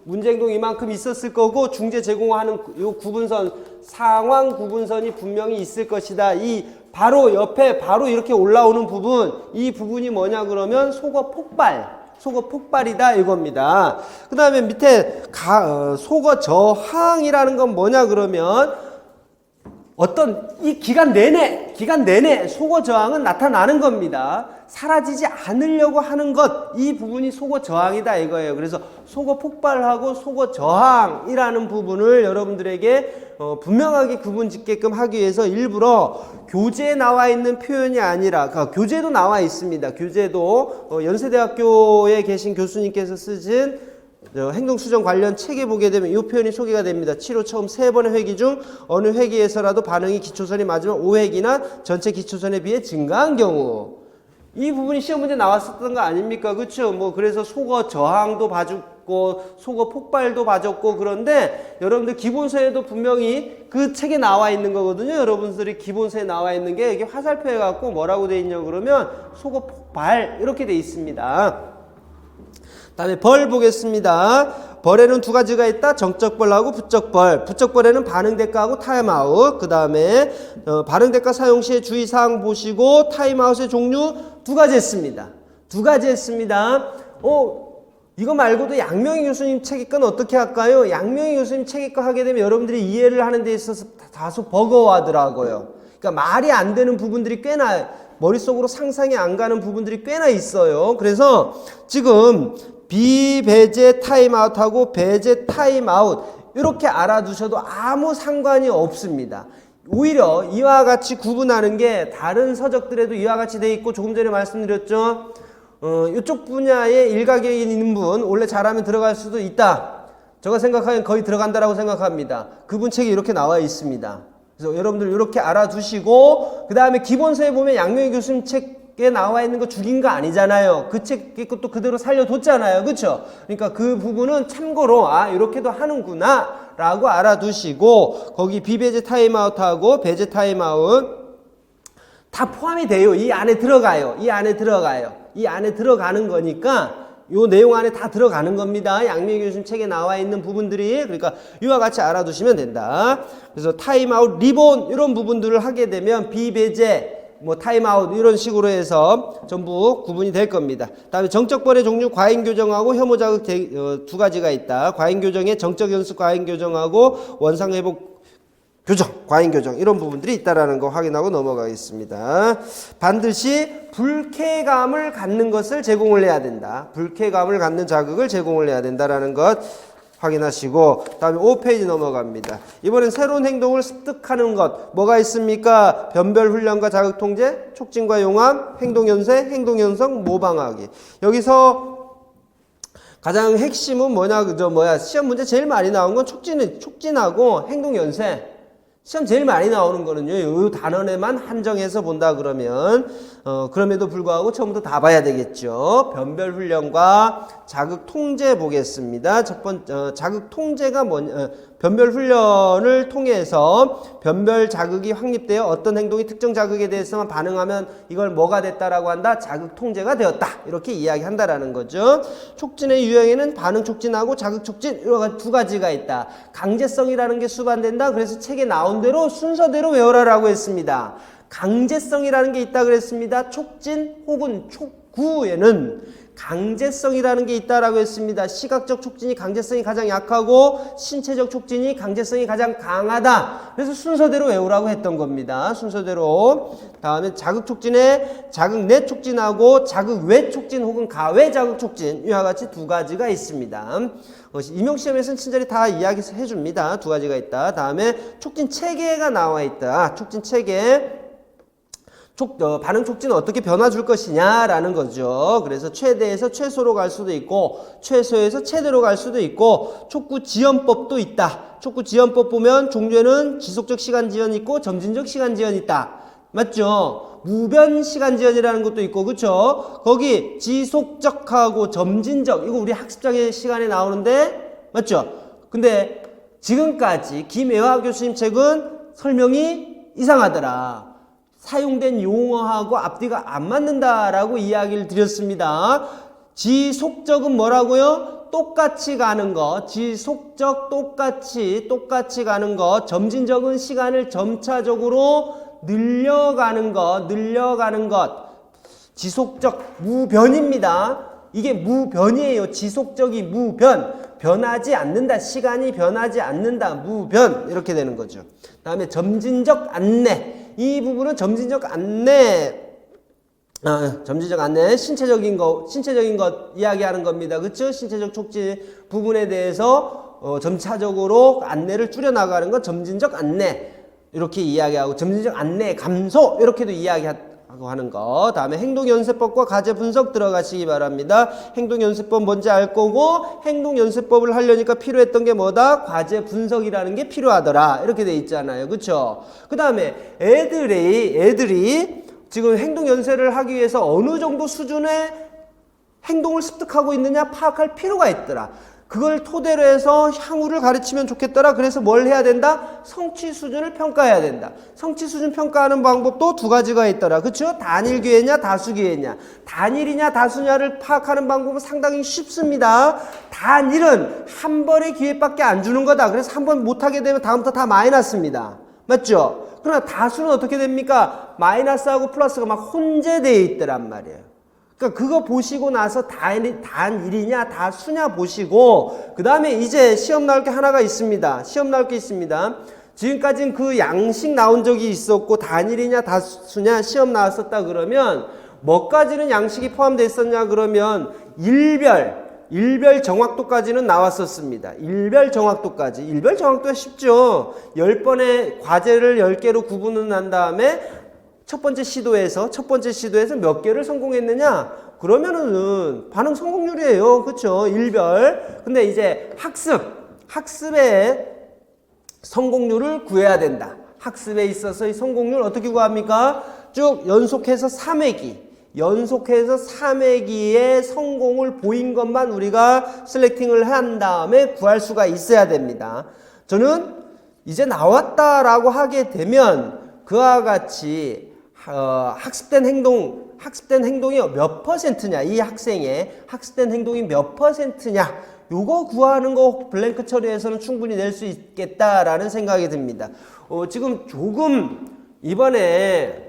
문제 행동 이만큼 있었을 거고, 중재 제공하는 이 구분선, 상황 구분선이 분명히 있을 것이다. 이 바로 옆에 바로 이렇게 올라오는 부분, 이 부분이 뭐냐 그러면 속어 폭발이다 이겁니다. 그 다음에 밑에 속어 저항이라는 건 뭐냐 그러면 어떤 이 기간 내내 속어 저항은 나타나는 겁니다. 사라지지 않으려고 하는 것, 이 부분이 속어 저항이다 이거예요. 그래서 속어 폭발하고 속어 저항이라는 부분을 여러분들에게 분명하게 구분 짓게끔 하기 위해서 일부러 교재에 나와 있는 표현이 아니라, 그러니까 교재도 나와 있습니다. 교재도 연세대학교에 계신 교수님께서 쓰신 행동수정 관련 책에 보게 되면 이 표현이 소개가 됩니다. 치료 처음 3번의 회기 중 어느 회기에서라도 반응이 기초선이 맞으면 5회기나 전체 기초선에 비해 증가한 경우, 이 부분이 시험 문제 나왔었던 거 아닙니까? 그렇죠? 뭐 그래서 속어 저항도 봐줬고 속어 폭발도 봐줬고, 그런데 여러분들 기본서에도 분명히 그 책에 나와 있는 거거든요. 여러분들이 기본서에 나와 있는 게 이게 화살표 해갖고 뭐라고 돼 있냐 그러면 속어 폭발 이렇게 돼 있습니다. 다음에 벌 보겠습니다. 벌에는 두 가지가 있다. 정적벌하고 부적벌. 부적벌에는 반응대가하고 타임아웃. 그 다음에 반응대가 사용 시에 주의사항 보시고, 타임아웃의 종류 두 가지 했습니다. 이거 말고도 양명희 교수님 책의 건 어떻게 할까요? 양명희 교수님 책의 거 하게 되면 여러분들이 이해를 하는 데 있어서 다소 버거워하더라고요. 그러니까 말이 안 되는 부분들이 꽤나, 머릿속으로 상상이 안 가는 부분들이 꽤나 있어요. 그래서 지금 비배제 타임아웃하고 배제 타임아웃 이렇게 알아두셔도 아무 상관이 없습니다. 오히려 이와 같이 구분하는 게 다른 서적들에도 이와 같이 돼 있고, 조금 전에 말씀드렸죠. 이쪽 분야에 일가견이 있는 분 원래 잘하면 들어갈 수도 있다. 제가 생각하기엔 거의 들어간다라고 생각합니다. 그분 책이 이렇게 나와 있습니다. 그래서 여러분들 이렇게 알아두시고, 그 다음에 기본서에 보면 양명희 교수님 책에 나와 있는 거 죽인 거 아니잖아요. 그 책 것도 그대로 살려뒀잖아요. 그렇죠? 그러니까 그 부분은 참고로 이렇게도 하는구나 라고 알아두시고, 거기 비배제 타임아웃하고 배제 타임아웃 다 포함이 돼요. 이 안에 들어가요. 이 안에 들어가는 거니까 요 내용 안에 다 들어가는 겁니다. 양명희 교수님 책에 나와 있는 부분들이. 그러니까 이와 같이 알아두시면 된다. 그래서 타임아웃, 리본 이런 부분들을 하게 되면 비배제, 타임아웃 이런 식으로 해서 전부 구분이 될 겁니다. 다음에 정적벌의 종류, 과잉교정하고 혐오자극 두 가지가 있다. 과잉교정에 정적연습 과잉교정하고 원상회복 교정, 과잉교정 이런 부분들이 있다라는 거 확인하고 넘어가겠습니다. 반드시 불쾌감을 갖는 것을 제공을 해야 된다. 불쾌감을 갖는 자극을 제공을 해야 된다라는 것 확인하시고, 다음에 5페이지 넘어갑니다. 이번엔 새로운 행동을 습득하는 것 뭐가 있습니까? 변별훈련과 자극통제, 촉진과 용암, 행동연쇄, 행동연성, 모방하기. 여기서 가장 핵심은 시험 문제 제일 많이 나온 건 촉진하고 행동연쇄. 시험 제일 많이 나오는 거는요, 이 단원에만 한정해서 본다 그러면 그럼에도 불구하고 처음부터 다 봐야 되겠죠. 변별 훈련과 자극 통제 보겠습니다. 첫 번째 자극 통제가 변별 훈련을 통해서 변별 자극이 확립되어 어떤 행동이 특정 자극에 대해서만 반응하면 이걸 뭐가 됐다라고 한다? 자극 통제가 되었다. 이렇게 이야기한다라는 거죠. 촉진의 유형에는 반응 촉진하고 자극 촉진 이런 두 가지가 있다. 강제성이라는 게 수반된다. 그래서 책에 나온 대로 순서대로 외워라라고 했습니다. 강제성이라는 게 있다 그랬습니다. 촉진 혹은 촉구에는 강제성이라는 게 있다라고 했습니다. 시각적 촉진이 강제성이 가장 약하고 신체적 촉진이 강제성이 가장 강하다. 그래서 순서대로 외우라고 했던 겁니다. 순서대로. 다음에 자극 촉진에 자극 내 촉진하고 자극 외 촉진 혹은 가외 자극 촉진, 이와 같이 두 가지가 있습니다. 임용시험에서는 친절히 다 이야기해 줍니다. 두 가지가 있다. 다음에 촉진 체계가 나와 있다. 촉진 체계. 반응 촉진은 어떻게 변화 줄 것이냐라는 거죠. 그래서 최대에서 최소로 갈 수도 있고 최소에서 최대로 갈 수도 있고 촉구 지연법도 있다. 촉구 지연법 보면 종류에는 지속적 시간 지연이 있고 점진적 시간 지연이 있다. 맞죠? 무변 시간 지연이라는 것도 있고, 그쵸? 거기 지속적하고 점진적, 이거 우리 학습장의 시간에 나오는데, 맞죠? 근데 지금까지 김애화 교수님 책은 설명이 이상하더라. 사용된 용어하고 앞뒤가 안 맞는다라고 이야기를 드렸습니다. 지속적은 뭐라고요? 똑같이 가는 거. 지속적 똑같이 가는 거. 점진적은 시간을 점차적으로 늘려가는 것. 지속적 무변입니다. 이게 무변이에요. 지속적이 무변. 변하지 않는다. 시간이 변하지 않는다. 무변. 이렇게 되는 거죠. 다음에 점진적 안내. 이 부분은 점진적 안내, 신체적인 것 이야기하는 겁니다. 그쵸? 신체적 촉진 부분에 대해서 점차적으로 안내를 줄여나가는 것, 점진적 안내. 이렇게 이야기하고, 점진적 안내, 감소. 이렇게도 이야기하고 하는 거. 다음에 행동연세법과 과제 분석 들어가시기 바랍니다. 행동연세법 뭔지 알 거고, 행동연세법을 하려니까 필요했던 게 뭐다? 과제 분석이라는 게 필요하더라. 이렇게 돼 있잖아요. 그쵸? 그 다음에 애들이 지금 행동연세를 하기 위해서 어느 정도 수준의 행동을 습득하고 있느냐 파악할 필요가 있더라. 그걸 토대로 해서 향후를 가르치면 좋겠더라. 그래서 뭘 해야 된다? 성취 수준을 평가해야 된다. 성취 수준 평가하는 방법도 두 가지가 있더라. 그렇죠? 단일 기회냐 다수 기회냐. 단일이냐 다수냐를 파악하는 방법은 상당히 쉽습니다. 단일은 한 번의 기회밖에 안 주는 거다. 그래서 한 번 못하게 되면 다음부터 다 마이너스입니다. 맞죠? 그러나 다수는 어떻게 됩니까? 마이너스하고 플러스가 막 혼재되어 있더란 말이에요. 그러니까 그거 보시고 나서 단일이냐 다수냐 보시고, 그 다음에 이제 시험 나올 게 하나가 있습니다. 지금까지는 그 양식 나온 적이 있었고 단일이냐 다수냐 시험 나왔었다 그러면 뭐까지는 양식이 포함되어 있었냐 그러면 일별 정확도까지는 나왔었습니다. 일별 정확도가 쉽죠. 10번의 과제를 10개로 구분을 한 다음에 첫 번째 시도에서 몇 개를 성공했느냐? 그러면은 반응 성공률이에요. 그렇죠? 일별. 근데 이제 학습의 성공률을 구해야 된다. 학습에 있어서의 성공률 어떻게 구합니까? 쭉 연속해서 3회기의 성공을 보인 것만 우리가 셀렉팅을 한 다음에 구할 수가 있어야 됩니다. 저는 이제 나왔다라고 하게 되면 그와 같이 학습된 행동이 몇 %냐, 이 학생의 학습된 행동이 몇 %냐, 요거 구하는 거 블랭크 처리해서는 충분히 낼 수 있겠다라는 생각이 듭니다. 지금 조금 이번에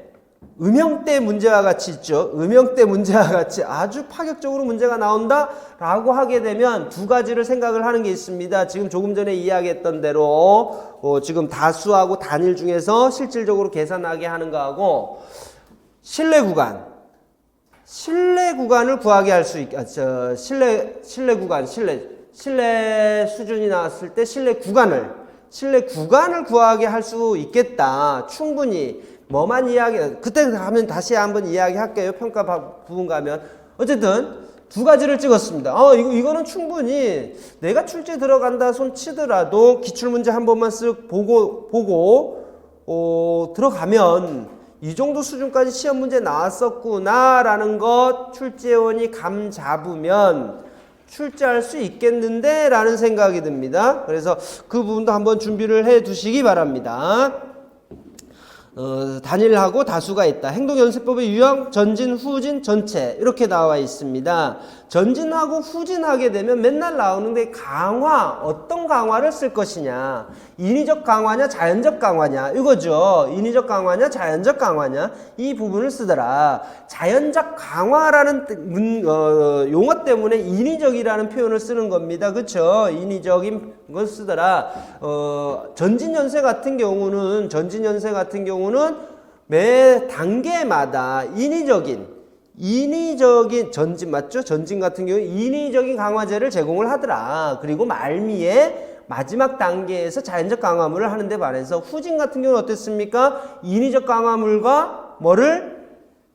음영대 문제와 같이 있죠. 음영대 문제와 같이 아주 파격적으로 문제가 나온다라고 하게 되면 두 가지를 생각을 하는 게 있습니다. 지금 조금 전에 이야기했던 대로 지금 다수하고 단일 중에서 실질적으로 계산하게 하는 거하고 실내 구간을 구하게 할 수 있게, 실내 수준이 나왔을 때 실내 구간을 구하게 할 수 있겠다. 충분히. 뭐만 그때 가면 다시 한번 이야기할게요. 평가 부분 가면. 어쨌든 두 가지를 찍었습니다. 이거는 충분히 내가 출제 들어간다 손 치더라도 기출문제 한 번만 쓱 보고 들어가면 이 정도 수준까지 시험 문제 나왔었구나라는 것 출제원이 감 잡으면 출제할 수 있겠는데 라는 생각이 듭니다. 그래서 그 부분도 한번 준비를 해 두시기 바랍니다. 단일하고 다수가 있다. 행동연습법의 유형, 전진, 후진, 전체 이렇게 나와 있습니다. 전진하고 후진하게 되면 맨날 나오는데 강화, 어떤 강화를 쓸 것이냐. 인위적 강화냐 자연적 강화냐 이거죠. 인위적 강화냐 자연적 강화냐 이 부분을 쓰더라. 자연적 강화라는 용어 때문에 인위적이라는 표현을 쓰는 겁니다. 그렇죠? 인위적인 걸 쓰더라. 전진연세 같은 경우는 매 단계마다 인위적인 전진 맞죠? 전진 같은 경우 인위적인 강화제를 제공을 하더라. 그리고 말미에 마지막 단계에서 자연적 강화물을 하는데 반해서 후진 같은 경우는 어땠습니까? 인위적 강화물과 뭐를?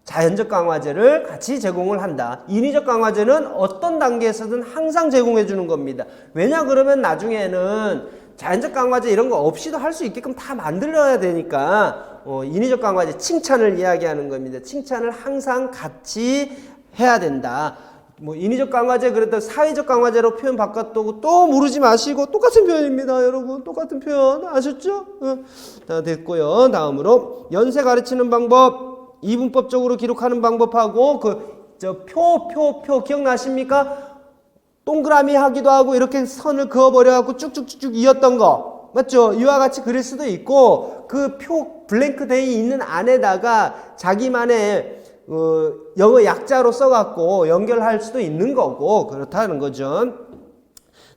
자연적 강화제를 같이 제공을 한다. 인위적 강화제는 어떤 단계에서든 항상 제공해 주는 겁니다. 왜냐 그러면 나중에는 자연적 강화제 이런 거 없이도 할 수 있게끔 다 만들어야 되니까 인위적 강화제 칭찬을 이야기하는 겁니다. 칭찬을 항상 같이 해야 된다. 뭐 인위적 강화제 그랬다 사회적 강화제로 표현 바꿨다고 또 모르지 마시고 똑같은 표현입니다. 여러분 똑같은 표현 아셨죠? 자 됐고요. 다음으로 연세 가르치는 방법 이분법적으로 기록하는 방법하고 표 기억나십니까? 동그라미 하기도 하고 이렇게 선을 그어버려 갖고 쭉쭉쭉쭉 이었던 거 맞죠? 이와 같이 그릴 수도 있고 그 표 블랭크 데이 있는 안에다가 자기만의 영어 약자로 써갖고 연결할 수도 있는 거고 그렇다는 거죠.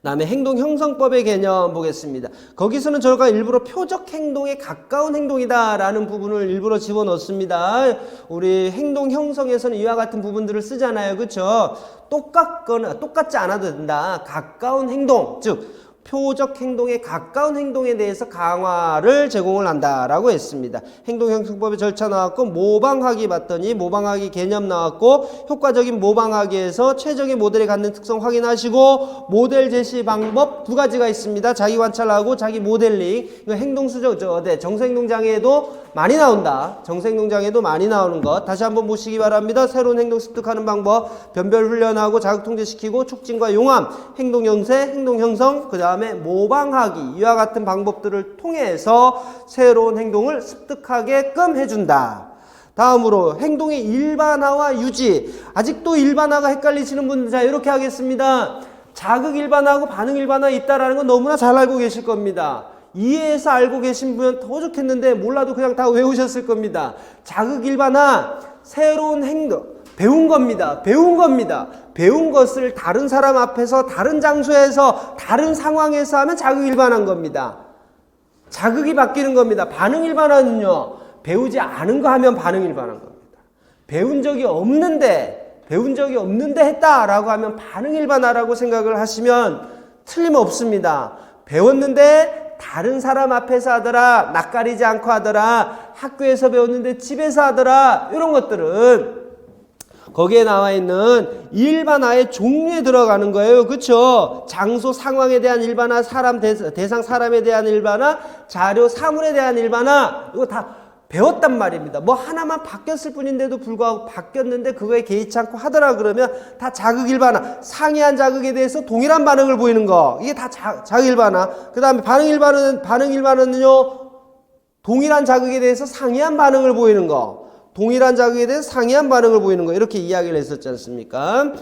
다음에 행동형성법의 개념 보겠습니다. 거기서는 저희가 일부러 표적 행동에 가까운 행동이다라는 부분을 일부러 집어넣습니다. 우리 행동형성에서는 이와 같은 부분들을 쓰잖아요. 그렇죠? 똑같지 않아도 된다. 가까운 행동, 즉 표적 행동에 가까운 행동에 대해서 강화를 제공을 한다라고 했습니다. 행동형성법의 절차 나왔고 모방하기 봤더니 모방하기 개념 나왔고 효과적인 모방하기에서 최적의 모델이 갖는 특성 확인하시고 모델 제시 방법 두 가지가 있습니다. 자기 관찰하고 자기 모델링. 이거 행동수적 정서행동장애에도 많이 나온다. 정서행동장애도 많이 나오는 것 다시 한번 보시기 바랍니다. 새로운 행동 습득하는 방법 변별 훈련하고 자극 통제시키고 촉진과 용암 행동연세 행동형성 그 다음에 모방하기 이와 같은 방법들을 통해서 새로운 행동을 습득하게끔 해준다. 다음으로 행동의 일반화와 유지. 아직도 일반화가 헷갈리시는 분들 자 이렇게 하겠습니다. 자극 일반화하고 반응 일반화 있다라는 건 너무나 잘 알고 계실 겁니다. 이해해서 알고 계신 분은 더 좋겠는데 몰라도 그냥 다 외우셨을 겁니다. 자극 일반화 새로운 행동 배운 겁니다. 배운 것을 다른 사람 앞에서 다른 장소에서 다른 상황에서 하면 자극 일반화인 겁니다. 자극이 바뀌는 겁니다. 반응 일반화는요. 배우지 않은 거 하면 반응 일반화인 겁니다. 배운 적이 없는데 했다라고 하면 반응 일반화라고 생각을 하시면 틀림없습니다. 배웠는데 다른 사람 앞에서 하더라. 낯가리지 않고 하더라. 학교에서 배웠는데 집에서 하더라. 이런 것들은 거기에 나와 있는 일반화의 종류에 들어가는 거예요. 그렇죠? 장소 상황에 대한 일반화, 사람 대상 사람에 대한 일반화, 자료 사물에 대한 일반화 이거 다 배웠단 말입니다. 뭐 하나만 바뀌었을 뿐인데도 불구하고 바뀌었는데 그거에 개의치 않고 하더라 그러면 다 자극 일반화. 상이한 자극에 대해서 동일한 반응을 보이는 거. 이게 다 자극 일반화. 그다음에 반응 일반화는요. 동일한 자극에 대해서 상이한 반응을 보이는 거. 동일한 자극에 대해서 상이한 반응을 보이는 거 이렇게 이야기를 했었지 않습니까?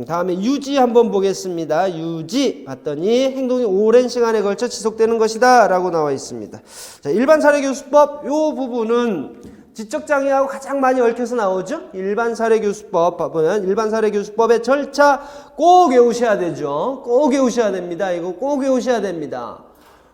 다음에 유지 한번 보겠습니다. 유지 봤더니 행동이 오랜 시간에 걸쳐 지속되는 것이다 라고 나와 있습니다. 자, 일반 사례교수법 요 부분은 지적장애하고 가장 많이 얽혀서 나오죠. 일반 사례교수법 보면 일반 사례교수법의 절차 꼭 외우셔야 되죠. 꼭 외우셔야 됩니다. 이거 꼭 외우셔야 됩니다.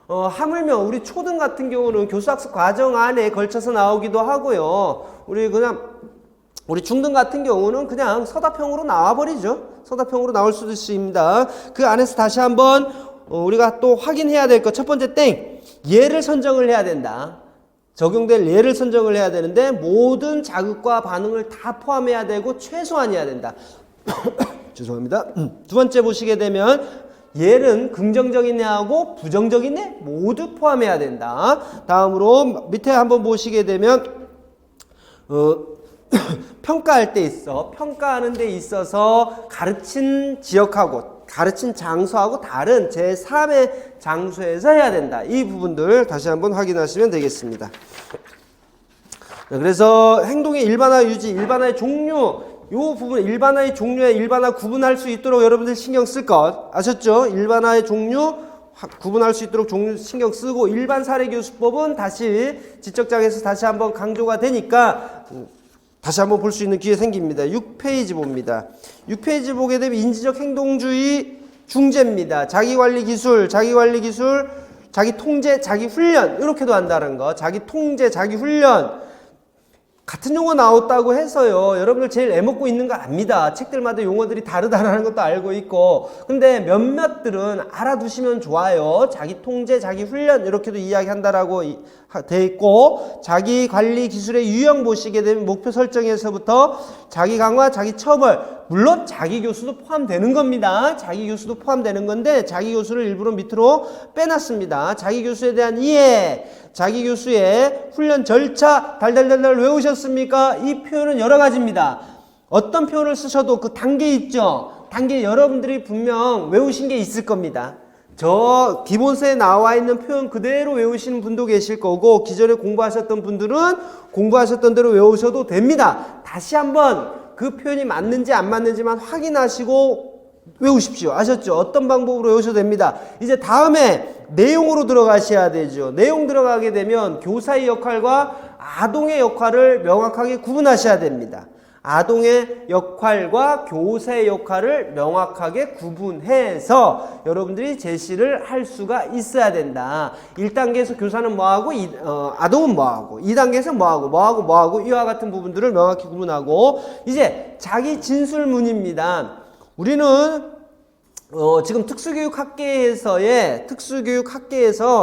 하물며 우리 초등 같은 경우는 교수학습 과정 안에 걸쳐서 나오기도 하고요. 우리 중등 같은 경우는 그냥 서답형으로 나와버리죠. 서답형으로 나올 수도 있습니다. 그 안에서 다시 한번 우리가 또 확인해야 될 것 첫 번째 예를 선정을 해야 된다. 적용될 예를 선정을 해야 되는데 모든 자극과 반응을 다 포함해야 되고 최소한이어야 된다. 죄송합니다. 두 번째 보시게 되면 예는 긍정적인 예하고 부정적인 예 모두 포함해야 된다. 다음으로 밑에 한번 보시게 되면 평가할 때 평가하는 데 있어서 가르친 지역하고 가르친 장소하고 다른 제3의 장소에서 해야 된다. 이 부분들 다시 한번 확인하시면 되겠습니다. 그래서 행동의 일반화 유지, 일반화의 종류 요 부분 일반화의 종류에 일반화 구분할 수 있도록 여러분들 신경 쓸 것 아셨죠? 일반화의 종류 구분할 수 있도록 종류 신경 쓰고 일반 사례교수법은 다시 지적장에서 다시 한번 강조가 되니까 다시 한번 볼 수 있는 기회 생깁니다. 6페이지 봅니다. 6페이지 보게 되면 인지적 행동주의 중재입니다. 자기관리 기술, 자기 통제, 자기 훈련 이렇게도 한다는 거. 자기 통제, 자기 훈련 같은 용어 나왔다고 해서요. 여러분들 제일 애먹고 있는 거 압니다. 책들마다 용어들이 다르다는 것도 알고 있고. 근데 몇몇들은 알아두시면 좋아요. 자기 통제, 자기 훈련 이렇게도 이야기한다라고 돼 있고, 자기 관리 기술의 유형 보시게 되면 목표 설정에서부터 자기 강화, 자기 처벌, 물론 자기 교수도 포함되는 겁니다. 자기 교수도 포함되는 건데 자기 교수를 일부러 밑으로 빼놨습니다. 자기 교수에 대한 이해, 자기 교수의 훈련 절차 달달달달 외우셨습니까? 이 표현은 여러 가지입니다. 어떤 표현을 쓰셔도 그 단계 있죠? 단계 여러분들이 분명 외우신 게 있을 겁니다. 저 기본서에 나와 있는 표현 그대로 외우시는 분도 계실 거고 기존에 공부하셨던 분들은 공부하셨던 대로 외우셔도 됩니다. 다시 한번 그 표현이 맞는지 안 맞는지만 확인하시고 외우십시오. 아셨죠? 어떤 방법으로 외우셔도 됩니다. 이제 다음에 내용으로 들어가셔야 되죠. 내용 들어가게 되면 교사의 역할과 아동의 역할을 명확하게 구분하셔야 됩니다. 아동의 역할과 교사의 역할을 명확하게 구분해서 여러분들이 제시를 할 수가 있어야 된다. 1단계에서 교사는 뭐하고 아동은 뭐하고 2단계에서 뭐하고 이와 같은 부분들을 명확히 구분하고 이제 자기 진술문입니다. 우리는 지금 특수교육학계에서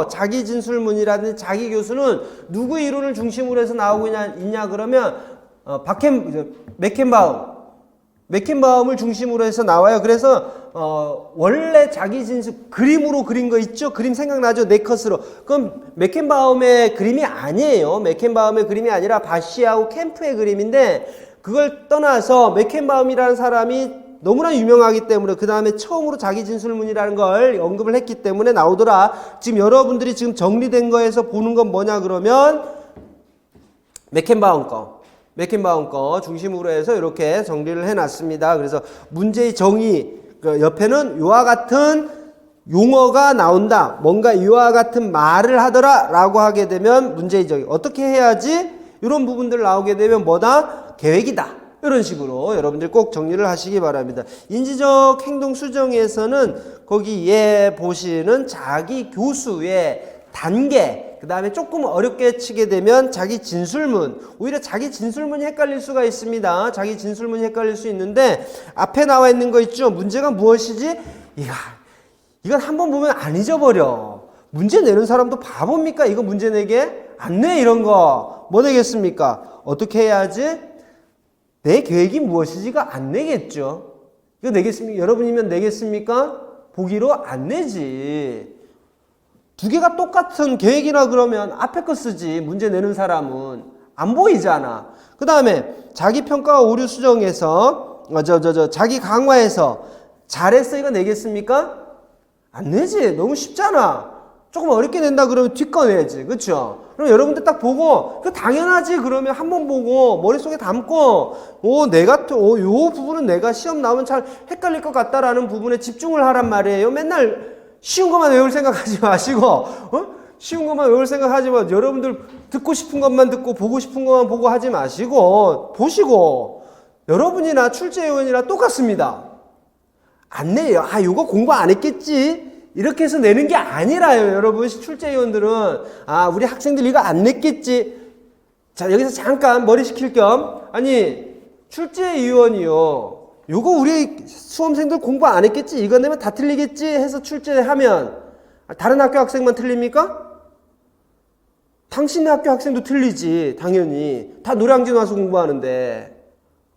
자기 진술문이라든지 자기 교수는 누구 이론을 중심으로 해서 나오고 있냐 그러면 맥켄바움을 중심으로 해서 나와요. 그래서 원래 자기 진술 그림으로 그린 거 있죠? 그림 생각나죠? 네컷으로. 그럼 맥켄바움의 그림이 아니에요. 맥켄바움의 그림이 아니라 바시하고 캠프의 그림인데 그걸 떠나서 맥켄바움이라는 사람이 너무나 유명하기 때문에 그 다음에 처음으로 자기 진술문이라는 걸 언급을 했기 때문에 나오더라. 지금 여러분들이 지금 정리된 거에서 보는 건 뭐냐 그러면 맥켄바움 거 중심으로 해서 이렇게 정리를 해놨습니다. 그래서 문제의 정의 그 옆에는 이와 같은 용어가 나온다. 뭔가 이와 같은 말을 하더라 라고 하게 되면 문제의 정의 어떻게 해야지 이런 부분들 나오게 되면 뭐다? 계획이다. 이런 식으로 여러분들 꼭 정리를 하시기 바랍니다. 인지적 행동 수정에서는 거기에 보시는 자기 교수의 단계, 그 다음에 조금 어렵게 치게 되면 자기 진술문, 오히려 자기 진술문이 헷갈릴 수가 있습니다. 자기 진술문이 헷갈릴 수 있는데 앞에 나와 있는 거 있죠? 문제가 무엇이지? 이건 한번 보면 안 잊어버려. 문제 내는 사람도 바보입니까? 이거 문제 내게? 안 내 이런 거. 뭐 내겠습니까? 어떻게 해야지? 내 계획이 무엇이지가 안 내겠죠. 이거 내겠습니까? 여러분이면 내겠습니까? 보기로 안 내지. 두 개가 똑같은 계획이라 그러면 앞에 거 쓰지. 문제 내는 사람은 안 보이잖아. 그 다음에 자기 평가와 오류 수정에서 자기 강화에서 잘했어 이거 내겠습니까? 안 내지. 너무 쉽잖아. 조금 어렵게 낸다 그러면 뒷거 내야지. 그렇죠? 그럼 여러분들 딱 보고 그 당연하지 그러면 한번 보고 머릿속에 담고 요 부분은 내가 시험 나오면 잘 헷갈릴 것 같다라는 부분에 집중을 하란 말이에요. 맨날 쉬운 것만 외울 생각하지 마시고 쉬운 것만 외울 생각하지 마. 여러분들 듣고 싶은 것만 듣고 보고 싶은 것만 보고 하지 마시고 보시고 여러분이나 출제위원이나 똑같습니다. 안 내요. 요거 공부 안 했겠지. 이렇게 해서 내는 게 아니라요. 여러분 출제위원들은 우리 학생들 이거 안 냈겠지. 자 여기서 잠깐 머리 식힐 겸 출제위원이요. 요거 우리 수험생들 공부 안 했겠지. 이거 내면 다 틀리겠지 해서 출제하면 다른 학교 학생만 틀립니까? 당신네 학교 학생도 틀리지. 당연히. 다 노량진 와서 공부하는데.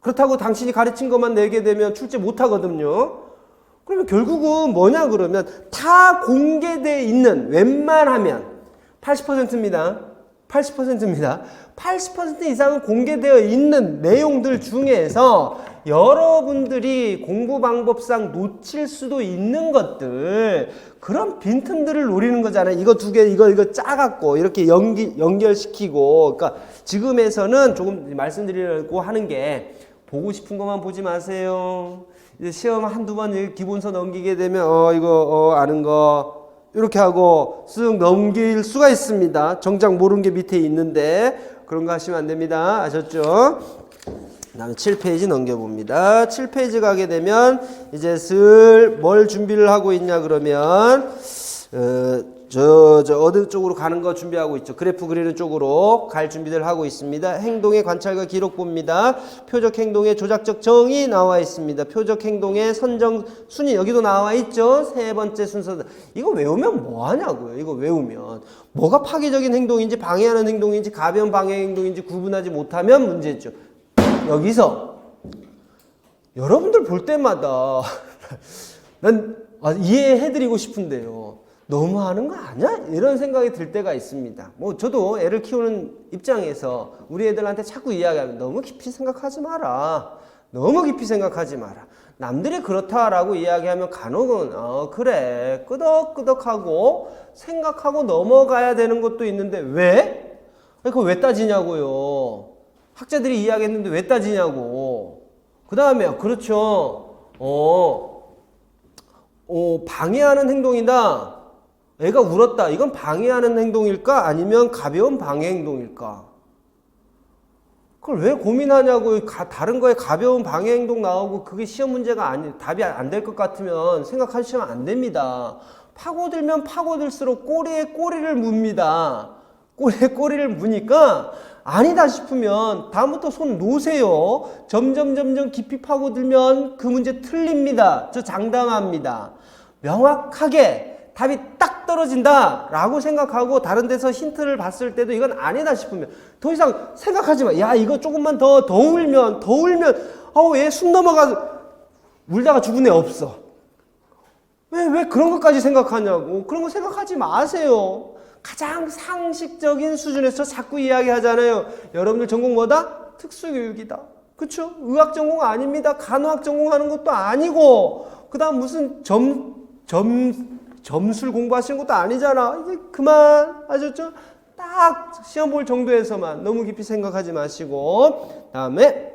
그렇다고 당신이 가르친 것만 내게 되면 출제 못하거든요. 그러면 결국은 뭐냐 그러면 다 공개되어 있는 웬만하면 80%입니다. 80% 이상은 공개되어 있는 내용들 중에서 여러분들이 공부 방법상 놓칠 수도 있는 것들 그런 빈틈들을 노리는 거잖아요. 이거 두 개 이거 짜갖고 이렇게 연결시키고 그러니까 지금에서는 조금 말씀드리려고 하는 게 보고 싶은 것만 보지 마세요. 이제 시험 한두 번 기본서 넘기게 되면 이거 아는 거 이렇게 하고 쓱 넘길 수가 있습니다. 정작 모르는 게 밑에 있는데 그런 거 하시면 안 됩니다. 아셨죠? 다음에 7페이지 넘겨봅니다. 7페이지 가게 되면 이제 슬 뭘 준비를 하고 있냐 그러면 어느 쪽으로 가는 거 준비하고 있죠. 그래프 그리는 쪽으로 갈 준비들 하고 있습니다. 행동의 관찰과 기록 봅니다. 표적 행동의 조작적 정의 나와 있습니다. 표적 행동의 선정 순위 여기도 나와 있죠. 세 번째 순서. 이거 외우면 뭐 하냐고요. 이거 외우면 뭐가 파괴적인 행동인지 방해하는 행동인지 가벼운 방해 행동인지 구분하지 못하면 문제죠. 여기서 여러분들 볼 때마다 난 이해해드리고 싶은데요. 너무 하는 거 아니야? 이런 생각이 들 때가 있습니다. 뭐 저도 애를 키우는 입장에서 우리 애들한테 자꾸 이야기하면 너무 깊이 생각하지 마라. 너무 깊이 생각하지 마라. 남들이 그렇다라고 이야기하면 간혹은 그래 끄덕끄덕하고 생각하고 넘어가야 되는 것도 있는데 왜? 그거 왜 따지냐고요. 학자들이 이야기했는데 왜 따지냐고. 그 다음에 그렇죠. 방해하는 행동이다. 애가 울었다. 이건 방해하는 행동일까? 아니면 가벼운 방해 행동일까? 그걸 왜 고민하냐고. 다른 거에 가벼운 방해 행동 나오고 그게 시험 문제가 답이 안 될 것 같으면 생각하시면 안 됩니다. 파고들면 파고들수록 꼬리에 꼬리를 묻니다. 꼬리에 꼬리를 무니까 아니다 싶으면 다음부터 손 놓으세요. 점점 깊이 파고들면 그 문제 틀립니다. 저 장담합니다. 명확하게 답이 딱 떨어진다 라고 생각하고 다른 데서 힌트를 봤을 때도 이건 아니다 싶으면 더 이상 생각하지 마. 야 이거 조금만 더 울면 얘 숨 넘어가 울다가 죽은 애 없어. 왜 그런 것까지 생각하냐고. 그런 거 생각하지 마세요. 가장 상식적인 수준에서 자꾸 이야기하잖아요. 여러분들 전공 뭐다? 특수교육이다. 그쵸? 의학 전공 아닙니다. 간호학 전공하는 것도 아니고 그 다음 무슨 점술 공부하시는 것도 아니잖아. 이제 그만. 아셨죠? 딱 시험 볼 정도에서만 너무 깊이 생각하지 마시고. 다음에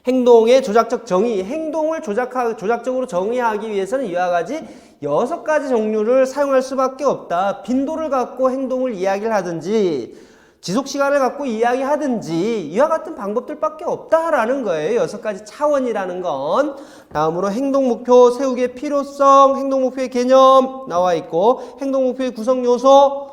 행동의 조작적 정의. 행동을 조작적으로 정의하기 위해서는 이와 같이 6가지 종류를 사용할 수밖에 없다. 빈도를 갖고 행동을 이야기를 하든지 지속시간을 갖고 이야기하든지 이와 같은 방법들밖에 없다라는 거예요. 6가지 차원이라는 건. 다음으로 행동목표 세우기의 필요성, 행동목표의 개념 나와 있고 행동목표의 구성요소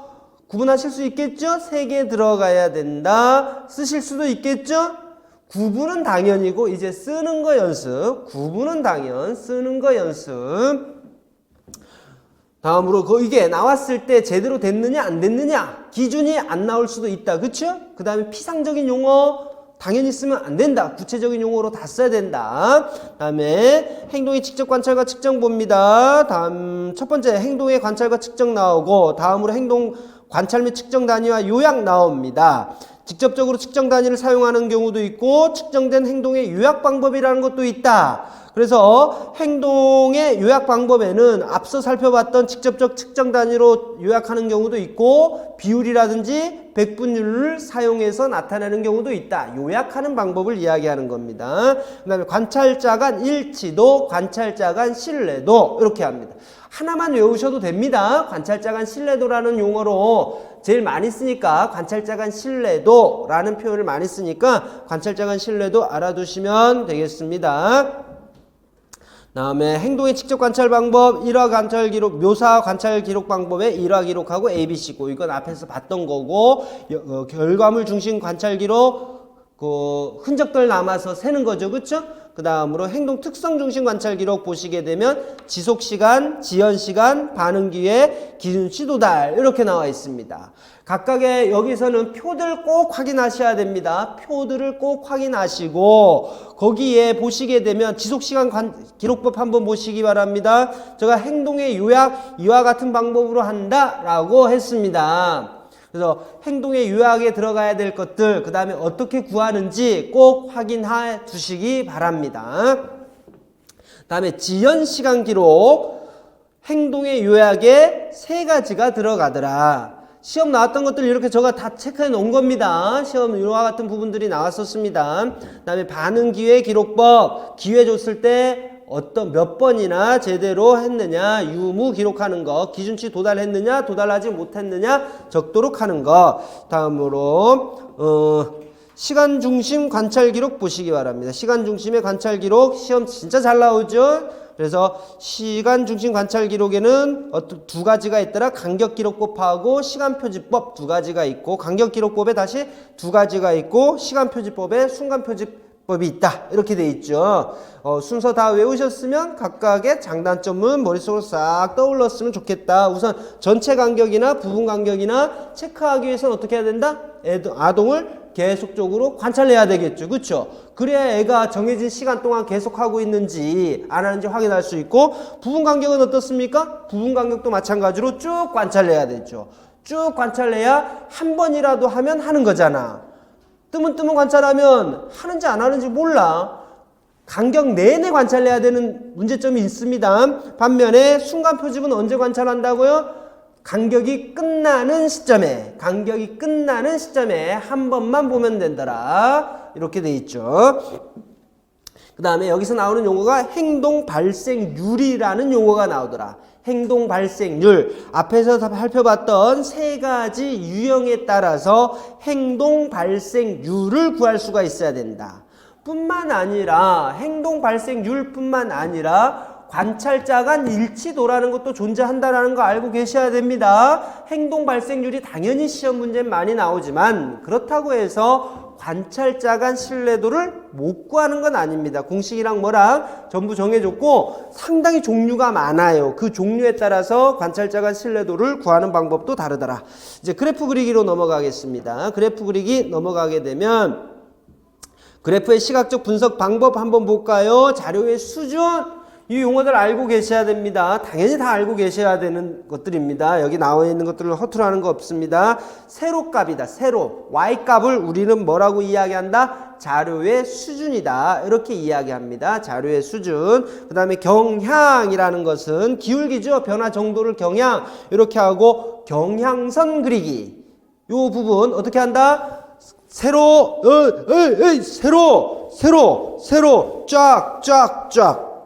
구분하실 수 있겠죠? 3개 들어가야 된다. 쓰실 수도 있겠죠? 구분은 당연이고 이제 쓰는 거 연습. 구분은 당연, 쓰는 거 연습. 다음으로 이게 나왔을 때 제대로 됐느냐 안 됐느냐 기준이 안 나올 수도 있다. 그쵸? 그 다음에 피상적인 용어 당연히 쓰면 안 된다. 구체적인 용어로 다 써야 된다. 다음에 행동의 직접 관찰과 측정 봅니다. 다음 첫 번째 행동의 관찰과 측정 나오고 다음으로 행동 관찰 및 측정 단위와 요약 나옵니다. 직접적으로 측정 단위를 사용하는 경우도 있고 측정된 행동의 요약 방법이라는 것도 있다. 그래서 행동의 요약 방법에는 앞서 살펴봤던 직접적 측정 단위로 요약하는 경우도 있고 비율이라든지 백분율을 사용해서 나타내는 경우도 있다. 요약하는 방법을 이야기하는 겁니다. 그 다음에 관찰자 간 일치도, 관찰자 간 신뢰도 이렇게 합니다. 하나만 외우셔도 됩니다. 관찰자 간 신뢰도라는 용어로 제일 많이 쓰니까 관찰자 간 신뢰도라는 표현을 많이 쓰니까 관찰자 간 신뢰도 알아두시면 되겠습니다. 다음에 행동의 직접 관찰 방법, 일화 관찰 기록, 묘사 관찰 기록 방법의 일화 기록하고 ABC고 이건 앞에서 봤던 거고 결과물 중심 관찰 기록 흔적들 남아서 세는 거죠. 그쵸? 그 다음으로 행동 특성 중심 관찰 기록 보시게 되면 지속시간, 지연시간, 반응기회, 기준치 도달 이렇게 나와 있습니다. 각각의 여기서는 표들 꼭 확인하셔야 됩니다. 표들을 꼭 확인하시고 거기에 보시게 되면 지속시간 기록법 한번 보시기 바랍니다. 제가 행동의 요약 이와 같은 방법으로 한다 라고 했습니다. 그래서 행동의 요약에 들어가야 될 것들 그 다음에 어떻게 구하는지 꼭 확인해 두시기 바랍니다. 다음에 지연시간 기록 행동의 요약에 3가지가 들어가더라. 시험 나왔던 것들 이렇게 제가 다 체크해 놓은 겁니다. 시험 이와 같은 부분들이 나왔었습니다. 그다음에 반응 기회 기록법, 기회 줬을 때 어떤 몇 번이나 제대로 했느냐, 유무 기록하는 거, 기준치 도달했느냐, 도달하지 못했느냐 적도록 하는 거. 다음으로 시간 중심 관찰 기록 보시기 바랍니다. 시간 중심의 관찰 기록 시험 진짜 잘 나오죠. 그래서 시간 중심 관찰 기록에는 두 가지가 있더라. 간격 기록법하고 시간 표지법 두 가지가 있고, 간격 기록법에 다시 두 가지가 있고, 시간 표지법에 순간 표지법이 있다. 이렇게 돼 있죠. 순서 다 외우셨으면 각각의 장단점은 머릿속으로 싹 떠올랐으면 좋겠다. 우선 전체 간격이나 부분 간격이나 체크하기 위해서는 어떻게 해야 된다? 아동을 계속적으로 관찰해야 되겠죠. 그렇죠? 그래야 애가 정해진 시간 동안 계속하고 있는지 안 하는지 확인할 수 있고, 부분 간격은 어떻습니까? 부분 간격도 마찬가지로 쭉 관찰해야 되죠. 쭉 관찰해야 한 번이라도 하면 하는 거잖아. 뜨문뜨문 관찰하면 하는지 안 하는지 몰라. 간격 내내 관찰해야 되는 문제점이 있습니다. 반면에 순간 표집은 언제 관찰한다고요? 간격이 끝나는 시점에 한 번만 보면 된다라. 이렇게 돼 있죠. 그 다음에 여기서 나오는 용어가 행동 발생률이라는 용어가 나오더라. 행동 발생률. 앞에서 다 살펴봤던 세 가지 유형에 따라서 행동 발생률을 구할 수가 있어야 된다. 뿐만 아니라 행동 발생률뿐만 아니라 관찰자 간 일치도라는 것도 존재한다는 거 알고 계셔야 됩니다. 행동 발생률이 당연히 시험 문제는 많이 나오지만 그렇다고 해서 관찰자 간 신뢰도를 못 구하는 건 아닙니다. 공식이랑 뭐랑 전부 정해줬고 상당히 종류가 많아요. 그 종류에 따라서 관찰자 간 신뢰도를 구하는 방법도 다르더라. 이제 그래프 그리기로 넘어가겠습니다. 그래프 그리기 넘어가게 되면 그래프의 시각적 분석 방법 한번 볼까요? 자료의 수준, 이 용어들 알고 계셔야 됩니다. 당연히 다 알고 계셔야 되는 것들입니다. 여기 나와 있는 것들을 허투루 하는 거 없습니다. 세로값이다. 세로. Y값을 우리는 뭐라고 이야기한다? 자료의 수준이다. 이렇게 이야기합니다. 자료의 수준. 그 다음에 경향이라는 것은 기울기죠. 변화 정도를 경향. 이렇게 하고 경향선 그리기. 요 부분 어떻게 한다? 세로, 세로, 쫙.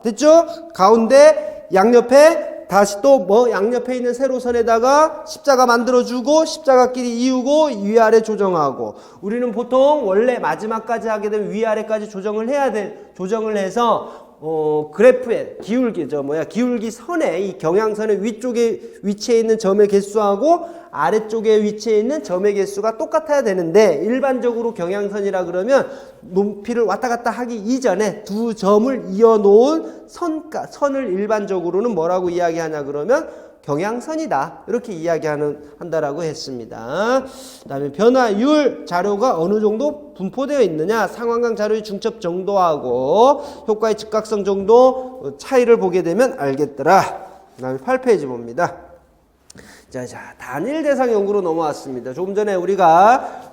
됐죠? 가운데 양옆에 다시 또 뭐 양옆에 있는 세로선에다가 십자가 만들어주고 십자가끼리 이우고 위아래 조정하고, 우리는 보통 원래 마지막까지 하게 되면 위아래까지 조정을 해야 돼. 조정을 해서 그래프의 기울기 선에 이 경향선의 위쪽에 위치해 있는 점의 개수하고 아래쪽에 위치해 있는 점의 개수가 똑같아야 되는데, 일반적으로 경향선이라 그러면 높이를 왔다 갔다 하기 이전에 두 점을 이어놓은 선을 일반적으로는 뭐라고 이야기하냐 그러면 경향선이다. 이렇게 한다라고 했습니다. 그 다음에 변화율, 자료가 어느 정도 분포되어 있느냐, 상황강 자료의 중첩 정도하고 효과의 즉각성 정도 차이를 보게 되면 알겠더라. 그 다음에 8페이지 봅니다. 자, 단일 대상 연구로 넘어왔습니다. 조금 전에 우리가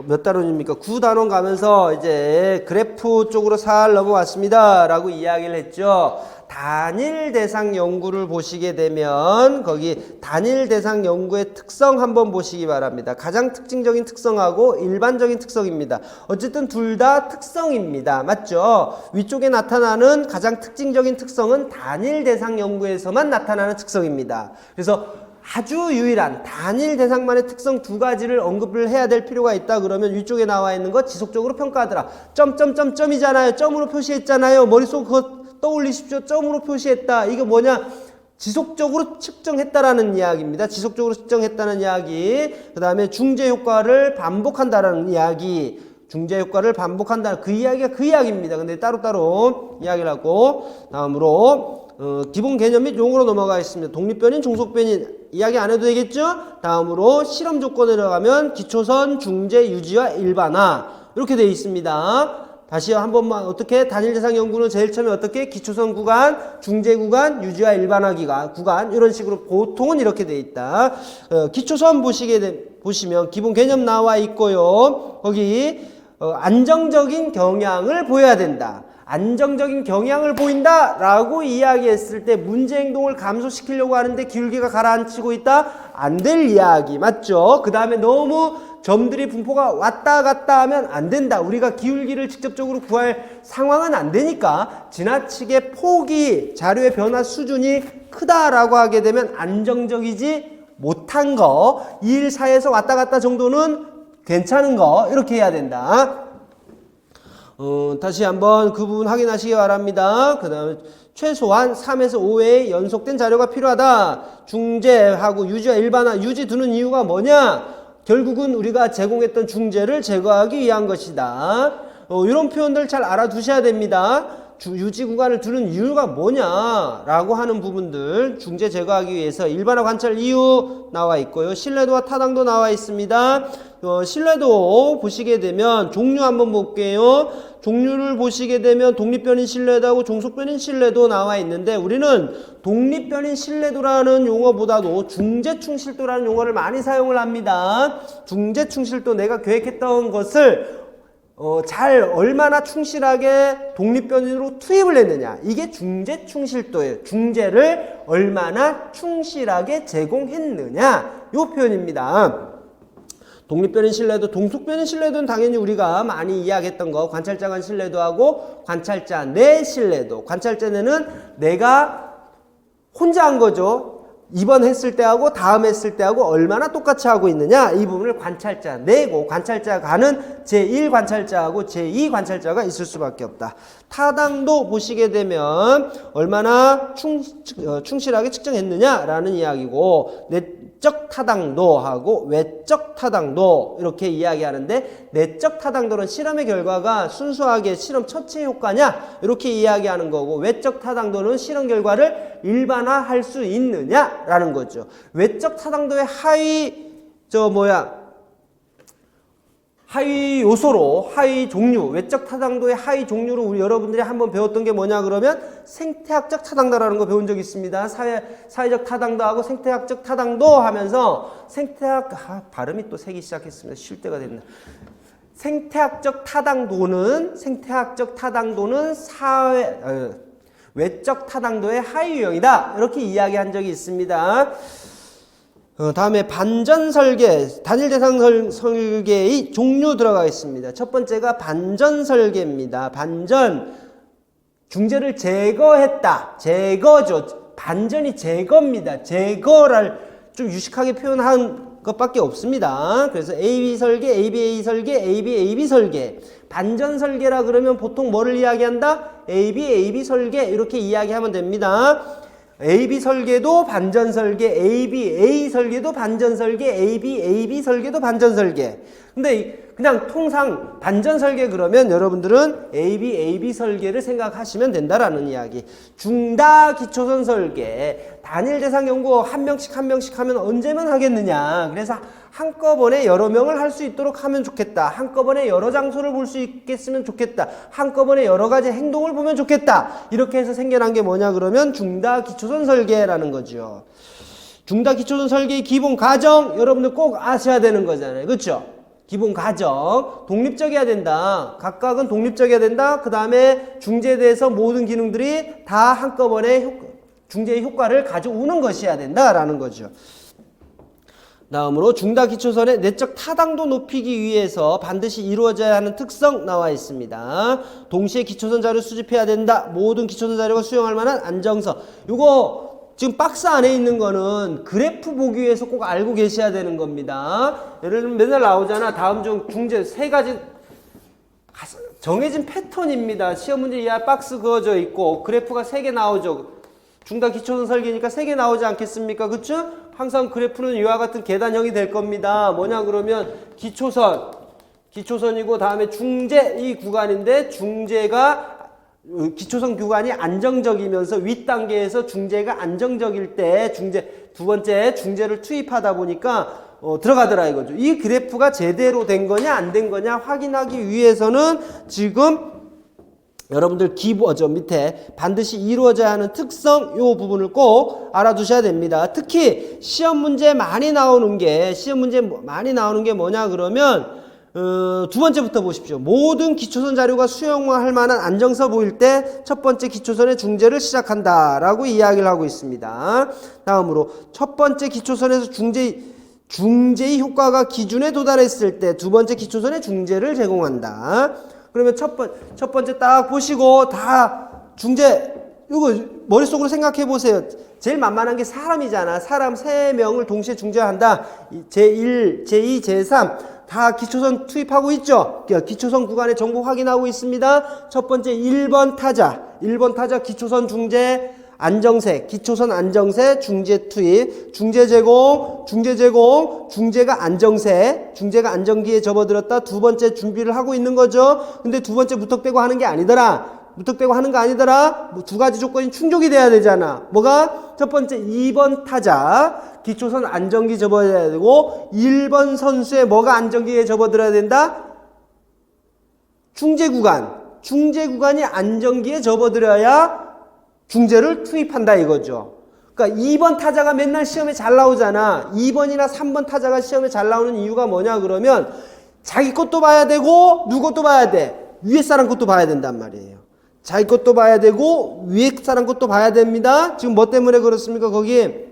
몇 단원입니까? 9단원 가면서 이제 그래프 쪽으로 살 넘어왔습니다 라고 이야기를 했죠. 단일 대상 연구를 보시게 되면 거기 단일 대상 연구의 특성 한번 보시기 바랍니다. 가장 특징적인 특성하고 일반적인 특성입니다. 어쨌든 둘 다 특성입니다. 맞죠? 위쪽에 나타나는 가장 특징적인 특성은 단일 대상 연구에서만 나타나는 특성입니다. 그래서 아주 유일한 단일 대상만의 특성 두 가지를 언급을 해야 될 필요가 있다 그러면 위쪽에 나와 있는 것 지속적으로 평가하더라. 점이잖아요. 점으로 표시했잖아요. 머릿속 그거 떠올리십시오. 점으로 표시했다. 이거 뭐냐? 지속적으로 측정했다라는 이야기입니다. 지속적으로 측정했다는 이야기. 그 다음에 중재 효과를 반복한다라는 이야기. 중재 효과를 반복한다. 그 이야기가 그 이야기입니다. 근데 따로따로 이야기를 하고, 다음으로 기본 개념 및 용어로 넘어가겠습니다. 독립변인, 종속변인 이야기 안 해도 되겠죠? 다음으로 실험 조건에 들어가면 기초선, 중재, 유지와 일반화 이렇게 되어 있습니다. 다시 한 번만 어떻게 단일 대상 연구는 제일 처음에 어떻게 기초선 구간, 중재 구간, 유지와 일반화 구간 이런 식으로 보통은 이렇게 되어 있다. 기초선 보시면 기본 개념 나와 있고요. 거기 안정적인 경향을 보여야 된다. 안정적인 경향을 보인다 라고 이야기했을 때 문제 행동을 감소시키려고 하는데 기울기가 가라앉히고 있다? 안 될 이야기 맞죠? 그 다음에 너무 점들이 분포가 왔다 갔다 하면 안 된다. 우리가 기울기를 직접적으로 구할 상황은 안 되니까 지나치게 폭이 자료의 변화 수준이 크다라고 하게 되면 안정적이지 못한 거 2, 1, 4에서 왔다 갔다 정도는 괜찮은 거 이렇게 해야 된다. 다시 한번 그 부분 확인하시기 바랍니다. 그 다음에 최소한 3에서 5회의 연속된 자료가 필요하다. 중재하고 유지와 일반화, 유지 두는 이유가 뭐냐? 결국은 우리가 제공했던 중재를 제거하기 위한 것이다. 이런 표현들 잘 알아두셔야 됩니다. 유지 구간을 두는 이유가 뭐냐라고 하는 부분들 중재 제거하기 위해서 일반화 관찰 이유 나와 있고요. 신뢰도와 타당도 나와 있습니다. 신뢰도 보시게 되면 종류 한번 볼게요. 종류를 보시게 되면 독립변인 신뢰도하고 종속변인 신뢰도 나와 있는데 우리는 독립변인 신뢰도라는 용어보다도 중재충실도라는 용어를 많이 사용을 합니다. 중재충실도 내가 계획했던 것을 잘 얼마나 충실하게 독립변인으로 투입을 했느냐 이게 중재충실도예요. 중재를 얼마나 충실하게 제공했느냐 이 표현입니다. 독립변인 신뢰도, 동속변인 신뢰도는 당연히 우리가 많이 이야기했던 거 관찰자 간 신뢰도하고 관찰자 내 신뢰도. 관찰자 내는 내가 혼자 한 거죠. 이번 했을 때하고 다음 했을 때하고 얼마나 똑같이 하고 있느냐 이 부분을 관찰자 내고 관찰자 가는 제1관찰자하고 제2관찰자가 있을 수밖에 없다. 타당도 보시게 되면 얼마나 충실하게 측정했느냐라는 이야기고 내적 타당도하고 외적 타당도 이렇게 이야기하는데 내적 타당도는 실험의 결과가 순수하게 실험 처치 효과냐 이렇게 이야기하는 거고 외적 타당도는 실험 결과를 일반화할 수 있느냐라는 거죠. 외적 타당도의 하위 요소로 하위 종류, 외적 타당도의 하위 종류로 우리 여러분들이 한번 배웠던 게 뭐냐 그러면 생태학적 타당도라는 거 배운 적 있습니다. 사회적 타당도하고 생태학적 타당도 하면서 발음이 또 새기 시작했습니다. 쉴 때가 됐나. 생태학적 타당도는 외적 타당도의 하위 유형이다. 이렇게 이야기한 적이 있습니다. 다음에 반전 설계, 단일 대상 설계의 종류 들어가 있습니다. 첫 번째가 반전 설계입니다. 반전, 중재를 제거했다. 제거죠. 반전이 제거입니다. 제거를 좀 유식하게 표현한 것밖에 없습니다. 그래서 AB 설계, ABA 설계, AB 설계. 반전 설계라 그러면 보통 뭐를 이야기한다? AB 설계 이렇게 이야기하면 됩니다. AB 설계도 반전 설계, ABA 설계도 반전 설계, AB 설계도 반전 설계. 근데 그냥 통상 반전 설계 그러면 여러분들은 AB 설계를 생각하시면 된다라는 이야기. 중다 기초선 설계, 단일 대상 연구 한 명씩 하면 언제면 하겠느냐. 그래서 한꺼번에 여러 명을 할 수 있도록 하면 좋겠다. 한꺼번에 여러 장소를 볼 수 있겠으면 좋겠다. 한꺼번에 여러 가지 행동을 보면 좋겠다. 이렇게 해서 생겨난 게 뭐냐 그러면 중다 기초선 설계라는 거죠. 중다 기초선 설계의 기본 과정 여러분들 꼭 아셔야 되는 거잖아요. 그렇죠? 기본 과정 독립적이어야 된다. 각각은 독립적이어야 된다. 그 다음에 중재에 대해서 모든 기능들이 다 한꺼번에 중재의 효과를 가져오는 것이어야 된다라는 거죠. 다음으로 중다 기초선의 내적 타당도 높이기 위해서 반드시 이루어져야 하는 특성 나와 있습니다. 동시에 기초선 자료 수집해야 된다. 모든 기초선 자료가 수용할 만한 안정성. 이거 지금 박스 안에 있는 거는 그래프 보기 위해서 꼭 알고 계셔야 되는 겁니다. 예를 들면 맨날 나오잖아. 다음 중 중재 세 가지 정해진 패턴입니다. 시험 문제 이하 박스 그어져 있고 그래프가 3개 나오죠. 중다 기초선 설계니까 3개 나오지 않겠습니까? 그쵸? 항상 그래프는 이와 같은 계단형이 될 겁니다. 뭐냐 그러면 기초선이고 다음에 중재 이 구간인데 중재가 기초선 구간이 안정적이면서 윗단계에서 중재가 안정적일 때 두 번째 중재를 투입하다 보니까 들어가더라 이거죠. 이 그래프가 제대로 된 거냐 안 된 거냐 확인하기 위해서는 지금 여러분들 밑에 반드시 이루어져야 하는 특성 요 부분을 꼭 알아두셔야 됩니다. 특히 시험 문제 많이 나오는 게 뭐냐 그러면 두 번째부터 보십시오. 모든 기초선 자료가 수용할 만한 안정서 보일 때 첫 번째 기초선의 중재를 시작한다 라고 이야기를 하고 있습니다. 다음으로 첫 번째 기초선에서 중재의 효과가 기준에 도달했을 때 두 번째 기초선의 중재를 제공한다. 그러면 첫 번째 딱 보시고 다 중재, 이거 머릿속으로 생각해 보세요. 제일 만만한 게 사람이잖아. 사람 3명을 동시에 중재한다. 제1, 제2, 제3 다 기초선 투입하고 있죠. 기초선 구간의 정보 확인하고 있습니다. 첫 번째 1번 타자 기초선 중재 안정세, 기초선 안정세, 중재 투입, 중재 제공, 중재가 안정기에 접어들었다. 두 번째 준비를 하고 있는 거죠. 근데 두 번째 무턱대고 하는 거 아니더라. 뭐 두 가지 조건이 충족이 돼야 되잖아. 뭐가? 첫 번째 2번 타자 기초선 안정기 접어야 되고 1번 선수의 뭐가 안정기에 접어들어야 된다? 중재 구간이 안정기에 접어들어야 중재를 투입한다 이거죠. 그러니까 2번 타자가 맨날 시험에 잘 나오잖아. 2번이나 3번 타자가 시험에 잘 나오는 이유가 뭐냐 그러면 자기 것도 봐야 되고 누구 것도 봐야 돼. 위에 사람 것도 봐야 된단 말이에요. 자기 것도 봐야 되고 위에 사람 것도 봐야 됩니다. 지금 뭐 때문에 그렇습니까? 거기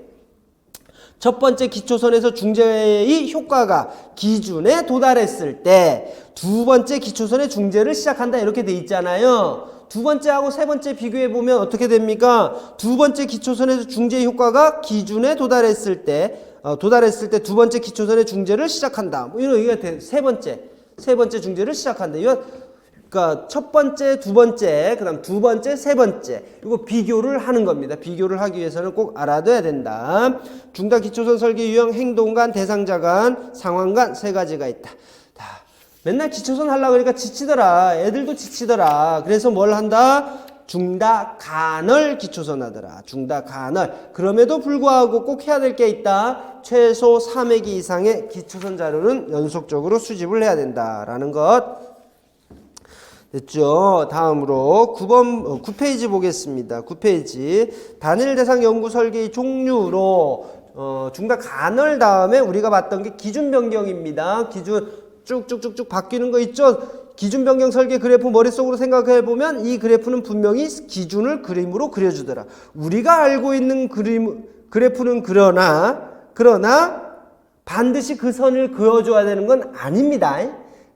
첫 번째 기초선에서 중재의 효과가 기준에 도달했을 때 두 번째 기초선의 중재를 시작한다 이렇게 돼 있잖아요. 두 번째하고 세 번째 비교해 보면 어떻게 됩니까? 두 번째 기초선에서 중재의 효과가 기준에 도달했을 때 두 번째 기초선의 중재를 시작한다. 뭐 이런 얘기가 돼. 세 번째 중재를 시작한다. 그러니까 첫 번째, 두 번째, 그다음 두 번째, 세 번째 이거 비교를 하는 겁니다. 비교를 하기 위해서는 꼭 알아둬야 된다. 중다 기초선 설계 유형, 행동간, 대상자간, 상황간 세 가지가 있다. 맨날 기초선 하려고 그러니까 지치더라. 애들도 지치더라. 그래서 뭘 한다? 중다 간헐 기초선 하더라. 중다 간헐. 그럼에도 불구하고 꼭 해야 될 게 있다. 최소 3회기 이상의 기초선 자료는 연속적으로 수집을 해야 된다라는 것. 됐죠? 다음으로 9페이지 보겠습니다. 9페이지. 단일 대상 연구 설계의 종류로 중다 간헐 다음에 우리가 봤던 게 기준 변경입니다. 기준 쭉쭉쭉쭉 바뀌는 거 있죠? 기준 변경 설계 그래프 머릿속으로 생각해 보면 이 그래프는 분명히 기준을 그림으로 그려주더라. 우리가 알고 있는 그래프는 그러나 반드시 그 선을 그어줘야 되는 건 아닙니다.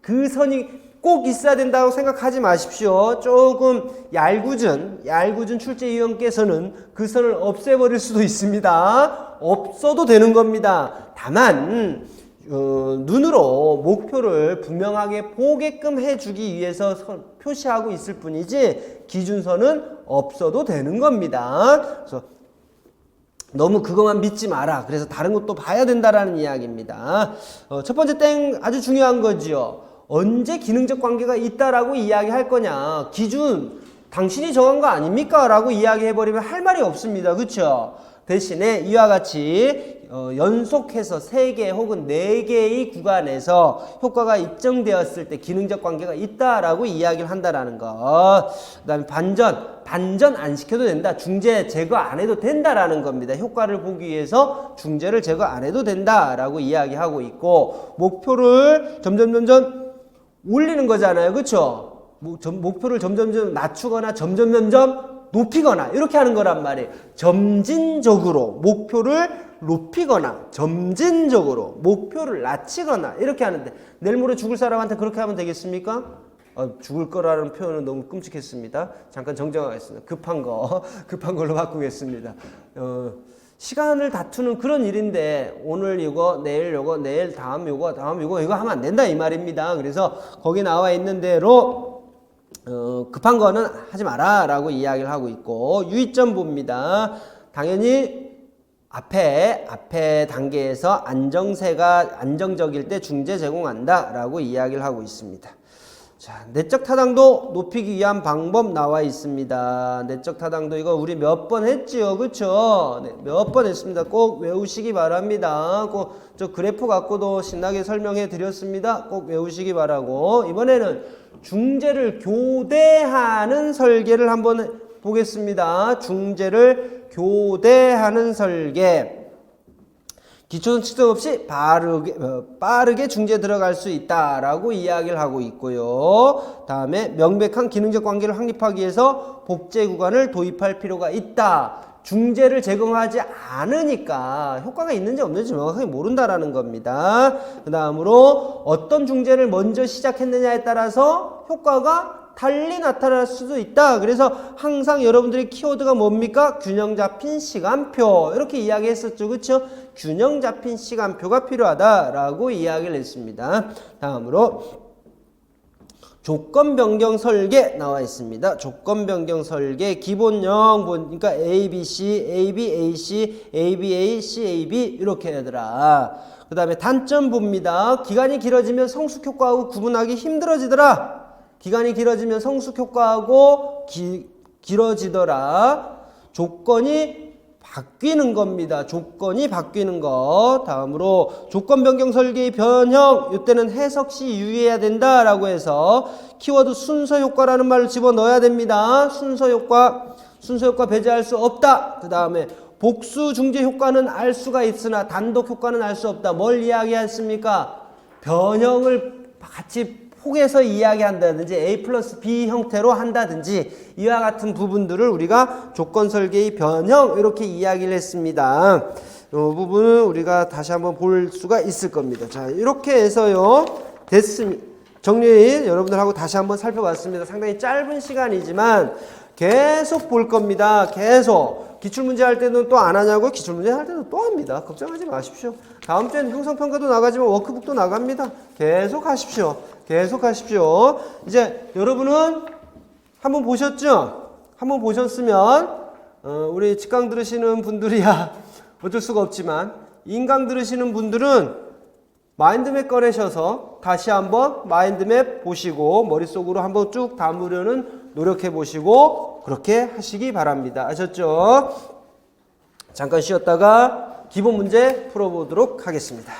그 선이 꼭 있어야 된다고 생각하지 마십시오. 조금 얄궂은 출제위원께서는 그 선을 없애버릴 수도 있습니다. 없어도 되는 겁니다. 다만 눈으로 목표를 분명하게 보게끔 해주기 위해서 표시하고 있을 뿐이지 기준선은 없어도 되는 겁니다. 그래서 너무 그것만 믿지 마라. 그래서 다른 것도 봐야 된다라는 이야기입니다. 첫 번째 땡 아주 중요한 거지요. 언제 기능적 관계가 있다라고 이야기할 거냐. 기준 당신이 정한 거 아닙니까? 라고 이야기해버리면 할 말이 없습니다. 그렇죠? 대신에 이와 같이 연속해서 3개 혹은 4개의 구간에서 효과가 입증되었을 때 기능적 관계가 있다라고 이야기를 한다라는 것. 그 다음에 반전 안 시켜도 된다. 중재 제거 안 해도 된다라는 겁니다. 효과를 보기 위해서 중재를 제거 안 해도 된다라고 이야기하고 있고, 목표를 점점 올리는 거잖아요. 그렇죠? 목표를 점점 낮추거나 점점 높이거나 이렇게 하는 거란 말이에요. 점진적으로 목표를 높이거나 점진적으로 목표를 낮추거나 이렇게 하는데, 내일 모레 죽을 사람한테 그렇게 하면 되겠습니까? 죽을 거라는 표현은 너무 끔찍했습니다. 잠깐 정정하겠습니다. 급한 걸로 바꾸겠습니다. 시간을 다투는 그런 일인데 오늘 이거 내일 요거 내일 다음 요거 이거 하면 안 된다 이 말입니다. 그래서 거기 나와 있는 대로 급한 거는 하지 마라 라고 이야기를 하고 있고, 유의점 봅니다. 당연히 앞에 단계에서 안정세가 안정적일 때 중재 제공한다 라고 이야기를 하고 있습니다. 자, 내적 타당도 높이기 위한 방법 나와 있습니다. 내적 타당도 이거 우리 몇 번 했지요. 그쵸? 네, 몇 번 했습니다. 꼭 외우시기 바랍니다. 꼭 저 그래프 갖고도 신나게 설명해 드렸습니다. 꼭 외우시기 바라고, 이번에는 중재를 교대하는 설계를 한번 보겠습니다. 중재를 교대하는 설계. 기초는 측정 없이 빠르게 중재 들어갈 수 있다라고 이야기를 하고 있고요. 다음에 명백한 기능적 관계를 확립하기 위해서 복제 구간을 도입할 필요가 있다. 중재를 제공하지 않으니까 효과가 있는지 없는지 명확하게 모른다라는 겁니다. 그 다음으로 어떤 중재를 먼저 시작했느냐에 따라서 효과가 달리 나타날 수도 있다. 그래서 항상 여러분들의 키워드가 뭡니까? 균형 잡힌 시간표. 이렇게 이야기했었죠. 그렇죠? 균형 잡힌 시간표가 필요하다라고 이야기를 했습니다. 다음으로 조건 변경 설계 나와 있습니다. 조건 변경 설계 기본형 보니까 A, B, C, A, B, A, C, A, B, A, C, A, B 이렇게 얘들아. 그 다음에 단점 봅니다. 기간이 길어지면 성숙 효과하고 구분하기 힘들어지더라. 기간이 길어지면 성숙 효과하고 길어지더라. 조건이 바뀌는 겁니다. 조건이 바뀌는 것. 다음으로 조건 변경 설계의 변형. 이때는 해석 시 유의해야 된다라고 해서 키워드 순서 효과라는 말을 집어넣어야 됩니다. 순서 효과 배제할 수 없다. 그 다음에 복수 중재 효과는 알 수가 있으나 단독 효과는 알 수 없다. 뭘 이야기했습니까? 변형을 같이 폭에서 이야기한다든지 A 플러스 B 형태로 한다든지 이와 같은 부분들을 우리가 조건 설계의 변형 이렇게 이야기를 했습니다. 이 부분은 우리가 다시 한번 볼 수가 있을 겁니다. 자, 이렇게 해서요. 됐습니다. 정리 여러분들하고 다시 한번 살펴봤습니다. 상당히 짧은 시간이지만 계속 볼 겁니다. 계속. 기출문제 할 때는 또 안 하냐고요? 기출문제 할 때는 또 합니다. 걱정하지 마십시오. 다음 주에는 형성평가도 나가지만 워크북도 나갑니다. 계속 하십시오. 계속 하십시오. 이제 여러분은 한번 보셨죠? 한번 보셨으면 우리 직강 들으시는 분들이야 어쩔 수가 없지만 인강 들으시는 분들은 마인드맵 꺼내셔서 다시 한번 마인드맵 보시고 머릿속으로 한번 쭉 담으려는 노력해 보시고 그렇게 하시기 바랍니다. 아셨죠? 잠깐 쉬었다가 기본 문제 풀어보도록 하겠습니다.